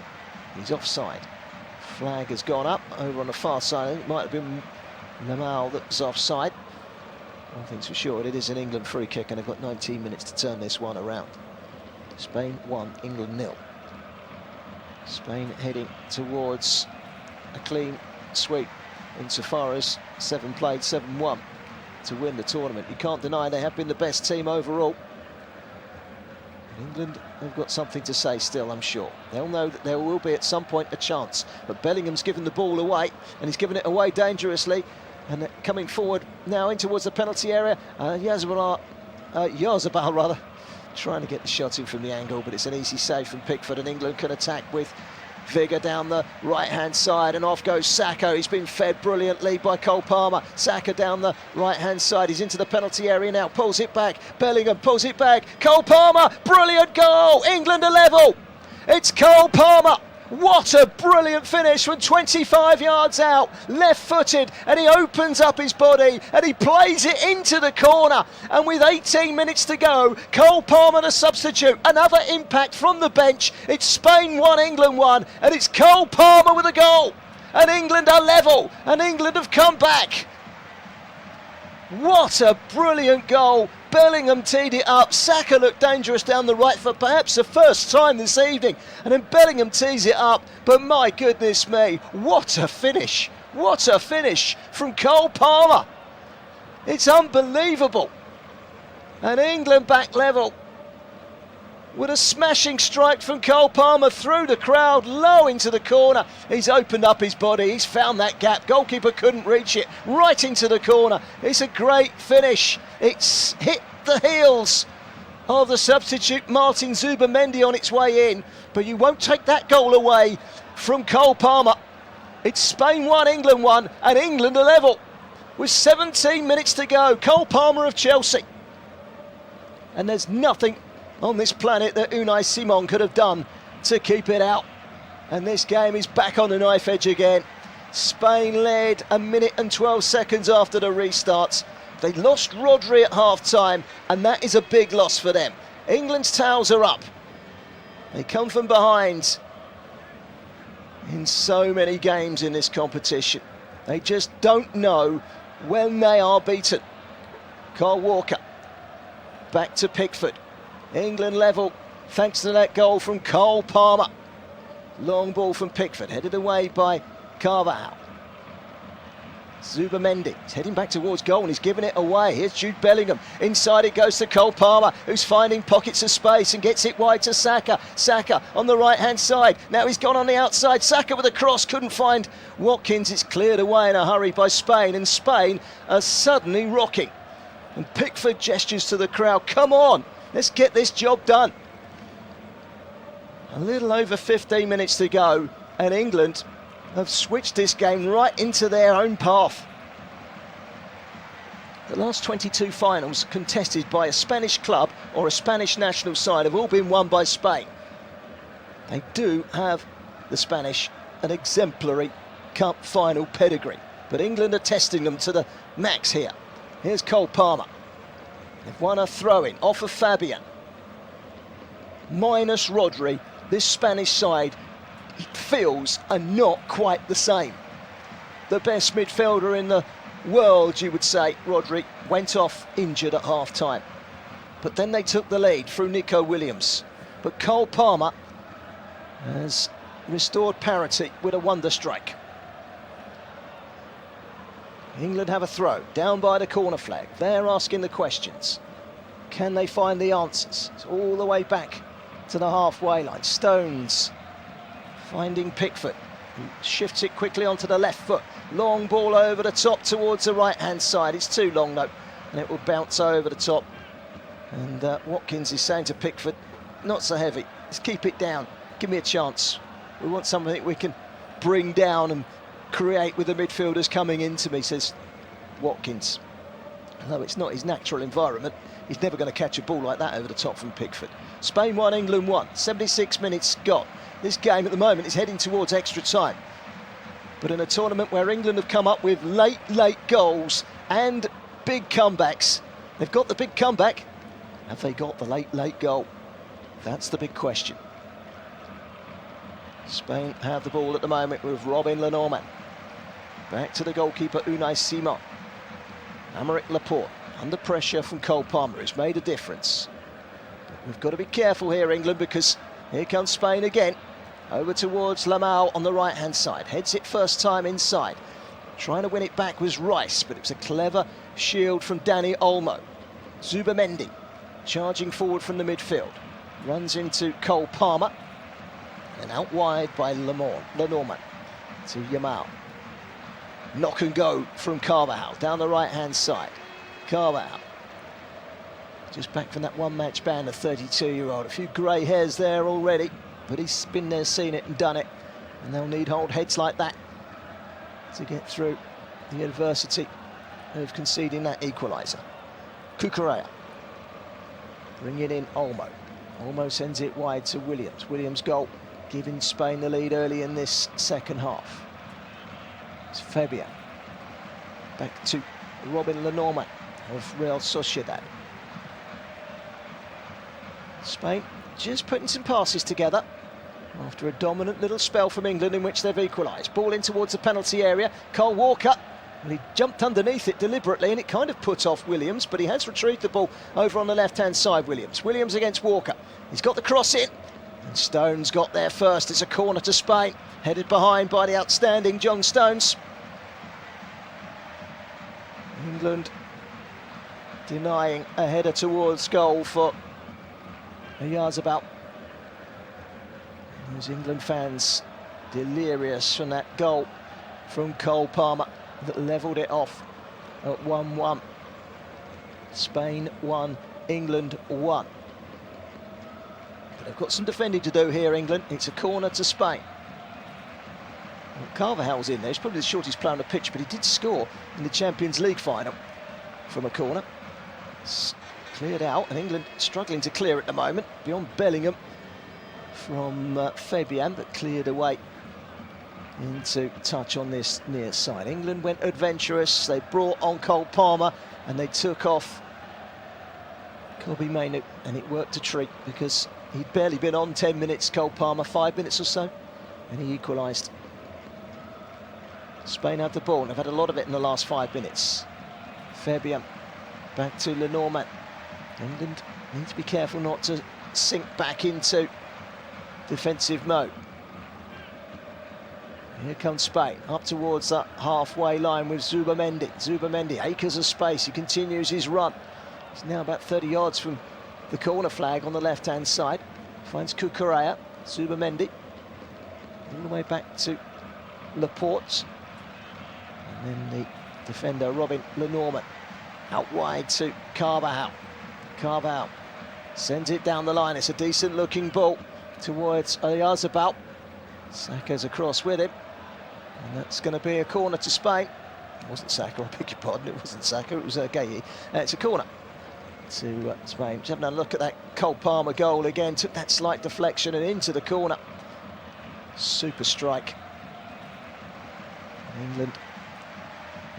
he's offside. Flag has gone up over on the far side. I think it might have been Lamal that was offside. One thing's for sure, it is an England free kick, and they've got 19 minutes to turn this one around. Spain 1, England 0. Spain heading towards a clean sweep insofar as 7 played, 7-1 to win the tournament. You can't deny they have been the best team overall. England have got something to say still, I'm sure. They'll know that there will be at some point a chance, but Bellingham's given the ball away, and he's given it away dangerously. And coming forward now in towards the penalty area, Oyarzabal, trying to get the shot in from the angle, but it's an easy save from Pickford, and England can attack with vigour down the right-hand side, and off goes Saka. He's been fed brilliantly by Cole Palmer. Saka down the right-hand side, he's into the penalty area now, pulls it back. Bellingham pulls it back. Cole Palmer, brilliant goal! England are level. It's Cole Palmer. What a brilliant finish from 25 yards out, left-footed, and he opens up his body and he plays it into the corner. And with 18 minutes to go, Cole Palmer the substitute, another impact from the bench. It's Spain 1, England 1, and it's Cole Palmer with a goal. And England are level, and England have come back. What a brilliant goal. Bellingham teed it up. Saka looked dangerous down the right for perhaps the first time this evening. And then Bellingham tees it up. But my goodness me, what a finish. What a finish from Cole Palmer. It's unbelievable. And England back level with a smashing strike from Cole Palmer through the crowd, low into the corner. He's opened up his body, he's found that gap. Goalkeeper couldn't reach it, right into the corner. It's a great finish. It's hit the heels of the substitute Martin Zubimendi on its way in, but you won't take that goal away from Cole Palmer. It's Spain 1, England 1, and England are level with 17 minutes to go. Cole Palmer of Chelsea. And there's nothing on this planet that Unai Simon could have done to keep it out. And this game is back on the knife edge again. Spain led a minute and 12 seconds after the restarts. They lost Rodri at half-time, and that is a big loss for them. England's towels are up. They come from behind in so many games in this competition. They just don't know when they are beaten. Kyle Walker, back to Pickford. England level, thanks to that goal from Cole Palmer. Long ball from Pickford, headed away by Carvajal. Zubamendi, he's heading back towards goal and he's giving it away. Here's Jude Bellingham. Inside it goes to Cole Palmer, who's finding pockets of space and gets it wide to Saka. Saka on the right-hand side. Now he's gone on the outside. Saka with a cross, couldn't find Watkins. It's cleared away in a hurry by Spain, and Spain are suddenly rocking. And Pickford gestures to the crowd, come on, let's get this job done. A little over 15 minutes to go, and England have switched this game right into their own path. The last 22 finals contested by a Spanish club or a Spanish national side have all been won by Spain. They do have, the Spanish, an exemplary cup final pedigree, but England are testing them to the max here. Here's Cole Palmer. They've won a throw-in off of Fabian. Minus Rodri, this Spanish side feels are not quite the same. The best midfielder in the world, you would say, Rodri, went off injured at half-time. But then they took the lead through Nico Williams. But Cole Palmer has restored parity with a wonder strike. England have a throw, down by the corner flag. They're asking the questions. Can they find the answers? It's all the way back to the halfway line. Stones finding Pickford, who shifts it quickly onto the left foot. Long ball over the top towards the right-hand side. It's too long though, and it will bounce over the top. And Watkins is saying to Pickford, not so heavy, let's keep it down. Give me a chance. We want something we can bring down and create with the midfielders coming into me, says Watkins. Although it's not his natural environment, he's never going to catch a ball like that over the top from Pickford. Spain 1, England 1, 76 minutes gone. This game at the moment is heading towards extra time. But in a tournament where England have come up with late goals and big comebacks, they've got the big comeback. Have they got the late goal? That's the big question. Spain have the ball at the moment with Robin Lenormand. Back to the goalkeeper Unai Simon. Aymeric Laporte under pressure from Cole Palmer has made a difference. But we've got to be careful here, England, because here comes Spain again. Over towards Lamau on the right-hand side. Heads it first time inside. Trying to win it back was Rice, but it was a clever shield from Dani Olmo. Zubamendi charging forward from the midfield. Runs into Cole Palmer. And out wide by Lenormand to Yamal. Knock and go from Carvajal down the right-hand side. Carvajal just back from that one-match ban, the 32-year-old. A few grey hairs there already, but he's been there, seen it and done it. And they'll need old heads like that to get through the adversity of conceding that equaliser. Cucurella bringing in Olmo. Olmo sends it wide to Williams. Williams' goal, giving Spain the lead early in this second half. It's Fabian. Back to Robin Lenormand of Real Sociedad. Spain just putting some passes together after a dominant little spell from England in which they've equalised. Ball in towards the penalty area. Kyle Walker, and he jumped underneath it deliberately and it kind of put off Williams, but he has retrieved the ball over on the left-hand side, Williams against Walker. He's got the cross in, and Stones got there first. It's a corner to Spain, headed behind by the outstanding John Stones. England denying a header towards goal for Oyarzabal. Those England fans delirious from that goal from Cole Palmer that levelled it off at 1-1. Spain 1, England 1. But they've got some defending to do here, England. It's a corner to Spain. Well, Carvajal's in there. He's probably the shortest player on the pitch, but he did score in the Champions League final from a corner. It's cleared out, and England struggling to clear at the moment. Beyond Bellingham from Fabian, but cleared away into touch on this near side. England went adventurous. They brought on Cole Palmer, and they took off Kobbie Mainoo, and it worked a treat because he'd barely been on 10 minutes, Cole Palmer, 5 minutes or so, and he equalised. Spain had the ball, and they've had a lot of it in the last 5 minutes. Fabian back to Lenormand. England need to be careful not to sink back into defensive mode. Here comes Spain, up towards that halfway line with Zubamendi. Zubamendi, acres of space, he continues his run. He's now about 30 yards from the corner flag on the left-hand side. Finds Cucurella, Zubamendi, all the way back to Laporte. And then the defender, Robin Lenormand, out wide to Carvajal. Carvajal sends it down the line. It's a decent-looking ball towards Oyarzabal. Saka's across with him. And that's going to be a corner to Spain. It wasn't Saka, I beg your pardon, it wasn't Saka, it was Gueye. It's a corner to Spain. Just having a look at that Cole Palmer goal again, took that slight deflection and into the corner. Super strike. England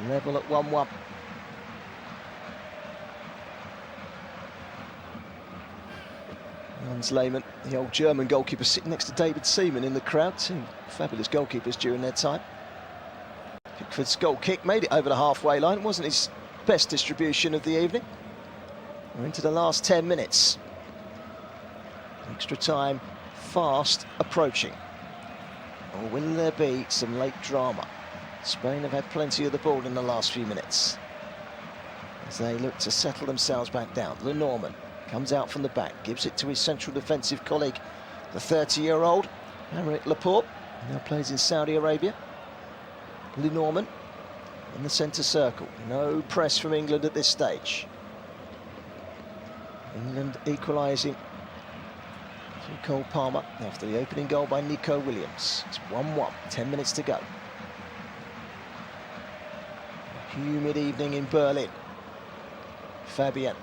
level at 1-1. Jens Lehmann, the old German goalkeeper, sitting next to David Seaman in the crowd. Two fabulous goalkeepers during their time. Pickford's goal kick made it over the halfway line. It wasn't his best distribution of the evening. We're into the last 10 minutes. Extra time fast approaching. Or will there be some late drama? Spain have had plenty of the ball in the last few minutes as they look to settle themselves back down. Lenormand comes out from the back, gives it to his central defensive colleague, the 30-year-old Aymeric Laporte, now plays in Saudi Arabia. Lenormand in the centre circle. No press from England at this stage. England equalising through Cole Palmer after the opening goal by Nico Williams. It's 1-1, 10 minutes to go. A humid evening in Berlin. Fabian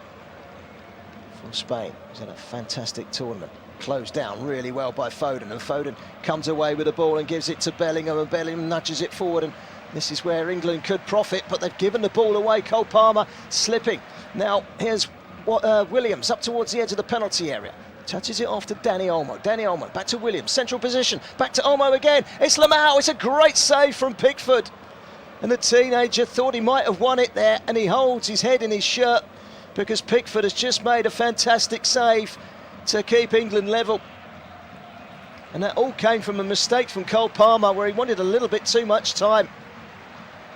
from Spain, who's had a fantastic tournament. Closed down really well by Foden, and Foden comes away with the ball and gives it to Bellingham, and Bellingham nudges it forward, and this is where England could profit, but they've given the ball away. Cole Palmer slipping. Now here's Williams up towards the edge of the penalty area. Touches it off to Dani Olmo. Dani Olmo back to Williams, central position, back to Olmo again. It's Lamau, it's a great save from Pickford. And the teenager thought he might have won it there, and he holds his head in his shirt because Pickford has just made a fantastic save to keep England level. And that all came from a mistake from Cole Palmer, where he wanted a little bit too much time.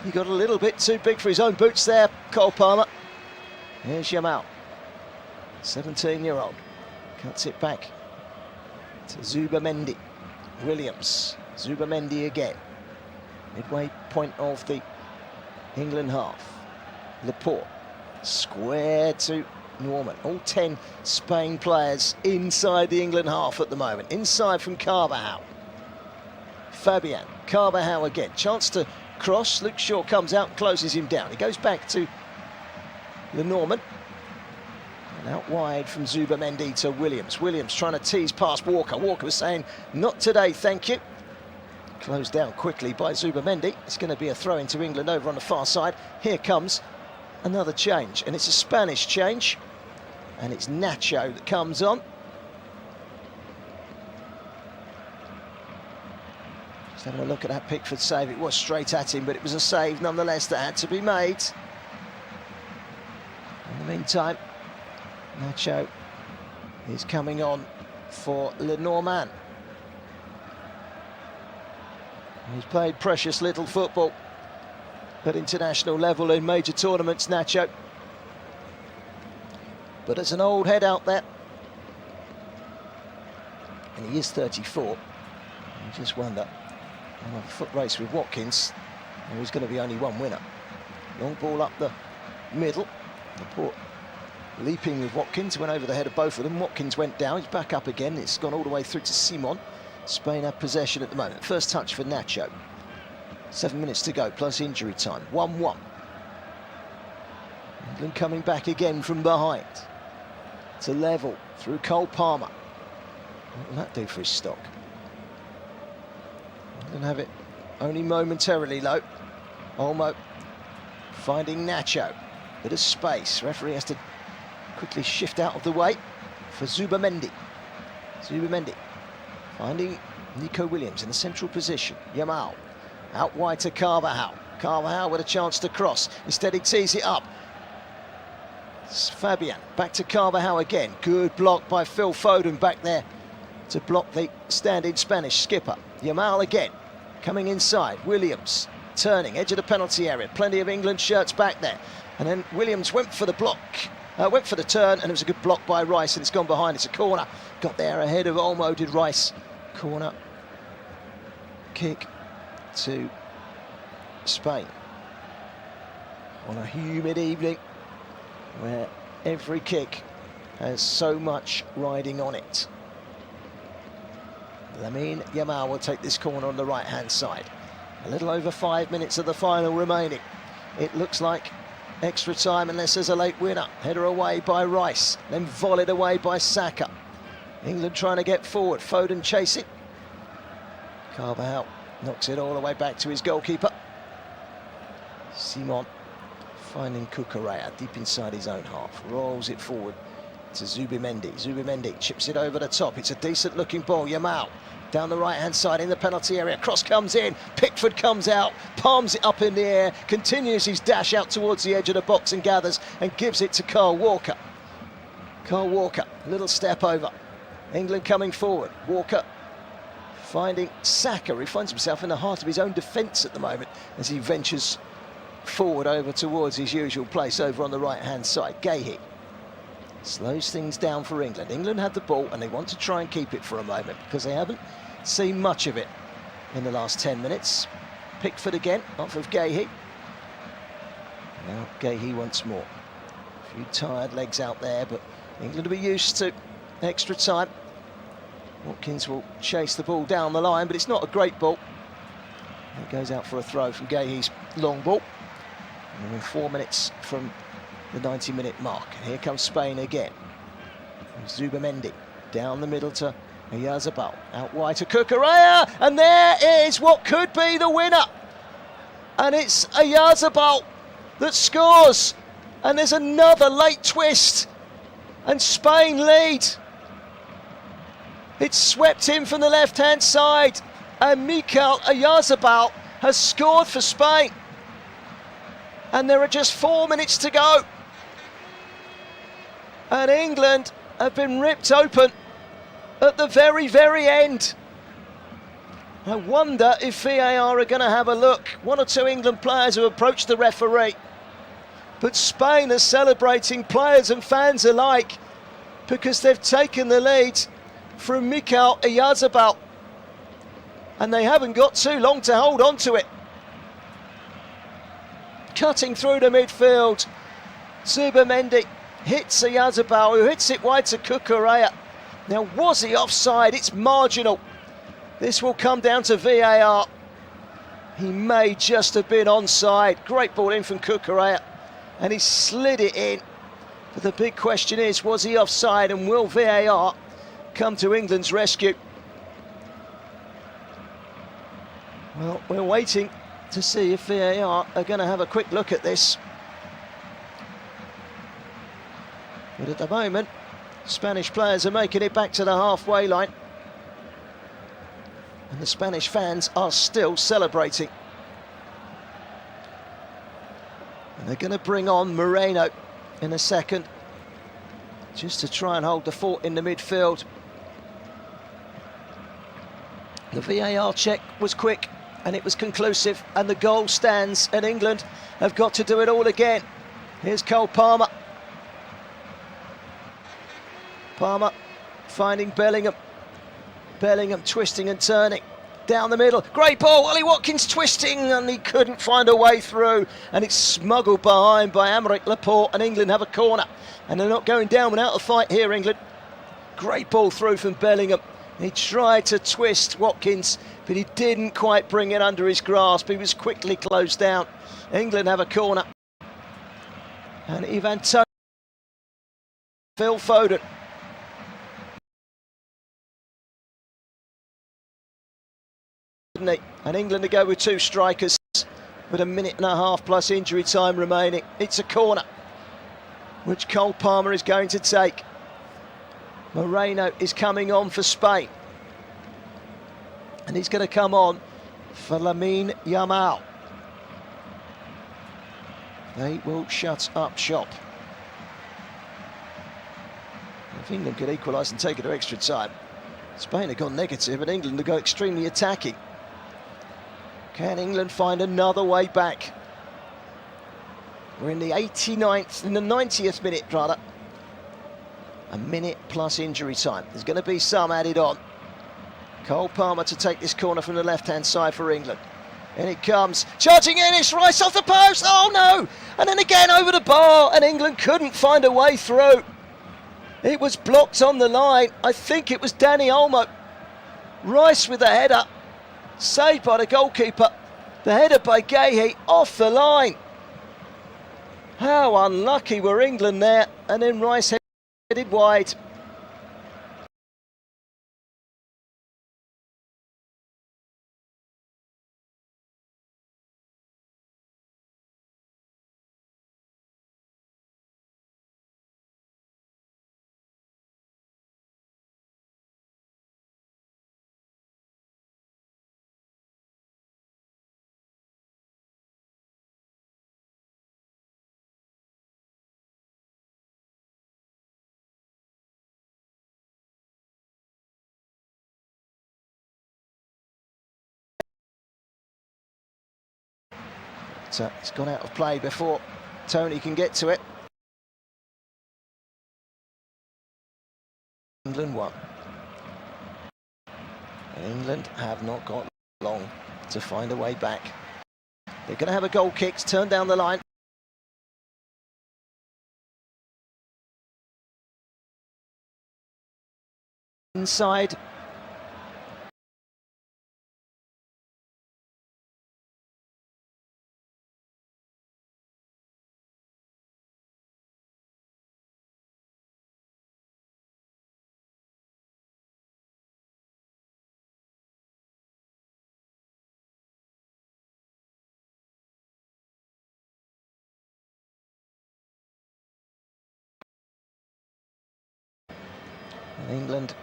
He got a little bit too big for his own boots there, Cole Palmer. Here's Yamal, 17-year-old. Cuts it back to Zubamendi. Williams, Zubamendi again. Midway point of the England half. Laporte, square to Norman. All 10 Spain players inside the England half at the moment. Inside from Carvajal. Fabian, Carvajal again. Chance to cross. Luke Shaw comes out and closes him down. He goes back to Lenormand. And out wide from Zubamendi to Williams. Williams trying to tease past Walker. Walker was saying, not today, thank you. Closed down quickly by Zubamendi. It's going to be a throw into England over on the far side. Here comes another change, and it's a Spanish change, and it's Nacho that comes on. Just having a look at that Pickford save. It was straight at him, but it was a save nonetheless that had to be made. In the meantime, Nacho is coming on for Lenormand. He's played precious little football at international level in major tournaments, Nacho. But as an old head out there, and he is 34, you just wonder, on a foot race with Watkins, there was going to be only one winner. Long ball up the middle, Laporte leaping with Watkins, went over the head of both of them. Watkins went down, he's back up again, it's gone all the way through to Simon. Spain have possession at the moment. First touch for Nacho. 7 minutes to go, plus injury time. 1-1. England coming back again from behind. To level through Cole Palmer. What will that do for his stock? England have it only momentarily low. Olmo finding Nacho. Bit of space. Referee has to quickly shift out of the way for Zubamendi. Zubamendi finding Nico Williams in the central position. Yamal out wide to Carvajal. Carvajal with a chance to cross. Instead he tees it up. It's Fabian back to Carvajal again. Good block by Phil Foden back there to block the standing Spanish skipper. Yamal again. coming inside. Williams turning, edge of the penalty area. Plenty of England shirts back there. And then Williams went for the block, went for the turn, and it was a good block by Rice, and it's gone behind. It's a corner. Got there ahead of Olmo, did Rice. Corner kick to Spain on a humid evening where every kick has so much riding on it. Lamine Yamal will take this corner on the right-hand side. A little over 5 minutes of the final remaining. It looks like extra time unless there's a late winner. Header away by Rice, then volleyed away by Saka. England trying to get forward. Foden chasing. Carvajal knocks it all the way back to his goalkeeper. Simon finding Cucurella deep inside his own half. Rolls it forward to Zubimendi. Zubimendi chips it over the top. It's a decent looking ball. Yamal down the right hand side in the penalty area. Cross comes in. Pickford comes out, palms it up in the air, continues his dash out towards the edge of the box and gathers and gives it to Kyle Walker. Kyle Walker, little step over. England coming forward. Walker finding Saka, who finds himself in the heart of his own defence at the moment as he ventures forward over towards his usual place over on the right hand side. Guéhi slows things down for England. England had the ball and they want to try and keep it for a moment because they haven't seen much of it in the last 10 minutes. Pickford again off of Guéhi. Now Guéhi once more. A few tired legs out there, but England will be used to extra time. Watkins will chase the ball down the line, but it's not a great ball. It goes out for a throw from Guéhi's long ball. And we're 4 minutes from the 90-minute mark. And here comes Spain again. Zubimendi down the middle to Oyarzabal. Out wide to Cucurella. And there is what could be the winner. And it's Oyarzabal that scores. And there's another late twist. And Spain lead. It's swept in from the left-hand side. And Mikel Oyarzabal has scored for Spain. And there are just 4 minutes to go. And England have been ripped open at the very, very end. I wonder if VAR are going to have a look. One or two England players have approached the referee. But Spain are celebrating, players and fans alike, because they've taken the lead from Mikel Oyarzabal. And they haven't got too long to hold on to it. Cutting through the midfield, Zubimendi hits Oyarzabal, who hits it wide to Cucurella. Now, was he offside? It's marginal. This will come down to VAR. He may just have been onside. Great ball in from Cucurella, and he slid it in. But the big question is, was he offside, and will VAR come to England's rescue? Well, we're waiting to see if VAR are going to have a quick look at this. But at the moment, Spanish players are making it back to the halfway line. And the Spanish fans are still celebrating. And they're going to bring on Moreno in a second, just to try and hold the fort in the midfield. The VAR check was quick and it was conclusive, and the goal stands, and England have got to do it all again. Here's Cole Palmer. Palmer finding Bellingham. Bellingham twisting and turning down the middle. Great ball. Ollie Watkins twisting, and he couldn't find a way through. And it's smuggled behind by Aymeric Laporte, and England have a corner. And they're not going down without a fight here, England. Great ball through from Bellingham. He tried to twist Watkins, but he didn't quite bring it under his grasp. He was quickly closed down. England have a corner. And Ivan Toney. Phil Foden. And England to go with two strikers with a minute and a half plus injury time remaining. It's a corner which Cole Palmer is going to take. Moreno is coming on for Spain, and he's going to come on for Lamine Yamal. They will shut up shop. If England could equalise and take it to extra time, Spain have gone negative and England have gone extremely attacking. Can England find another way back? We're in the 89th, in the 90th minute rather. A minute plus injury time. There's going to be some added on. Cole Palmer to take this corner from the left-hand side for England. In it comes, charging in, it's Rice off the post, oh no! And then again over the bar, and England couldn't find a way through. It was blocked on the line. I think it was Dani Olmo. Rice with the header, saved by the goalkeeper. The header by Guéhi off the line. How unlucky were England there, and then Rice headed wide. So it's gone out of play before Tony can get to it. England won. England have not got long to find a way back. They're going to have a goal kick, turn down the line. Inside. And England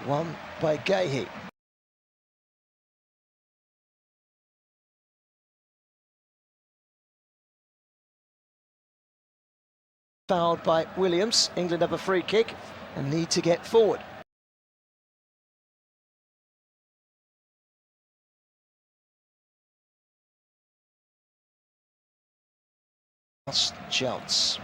won by Guéhi. Fouled by Williams. England have a free kick and need to get forward. Last chance.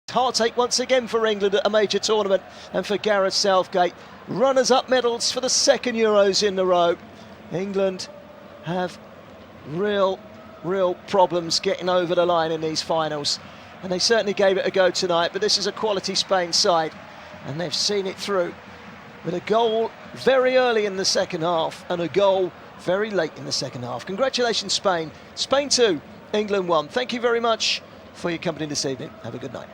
Heartache once again for England at a major tournament, and for Gareth Southgate. Runners-up medals for the second Euros in a row. England have real problems getting over the line in these finals, and they certainly gave it a go tonight, but this is a quality Spain side, and they've seen it through with a goal very early in the second half and a goal very late in the second half. Congratulations, Spain. Spain 2, England 1. Thank you very much for your company this evening. Have a good night.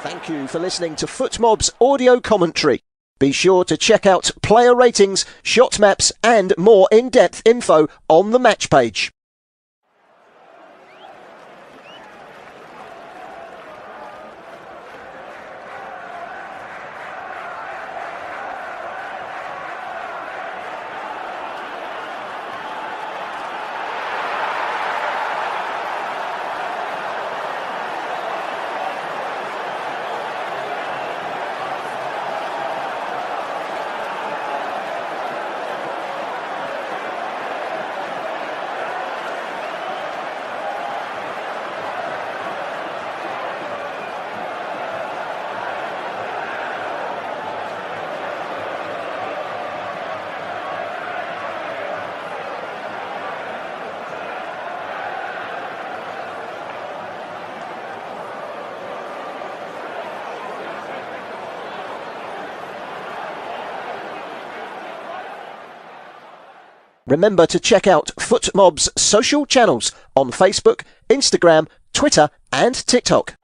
Thank you for listening to FootMob's audio commentary. Be sure to check out player ratings, shot maps and more in-depth info on the match page. Remember to check out FootMob's social channels on Facebook, Instagram, Twitter and TikTok.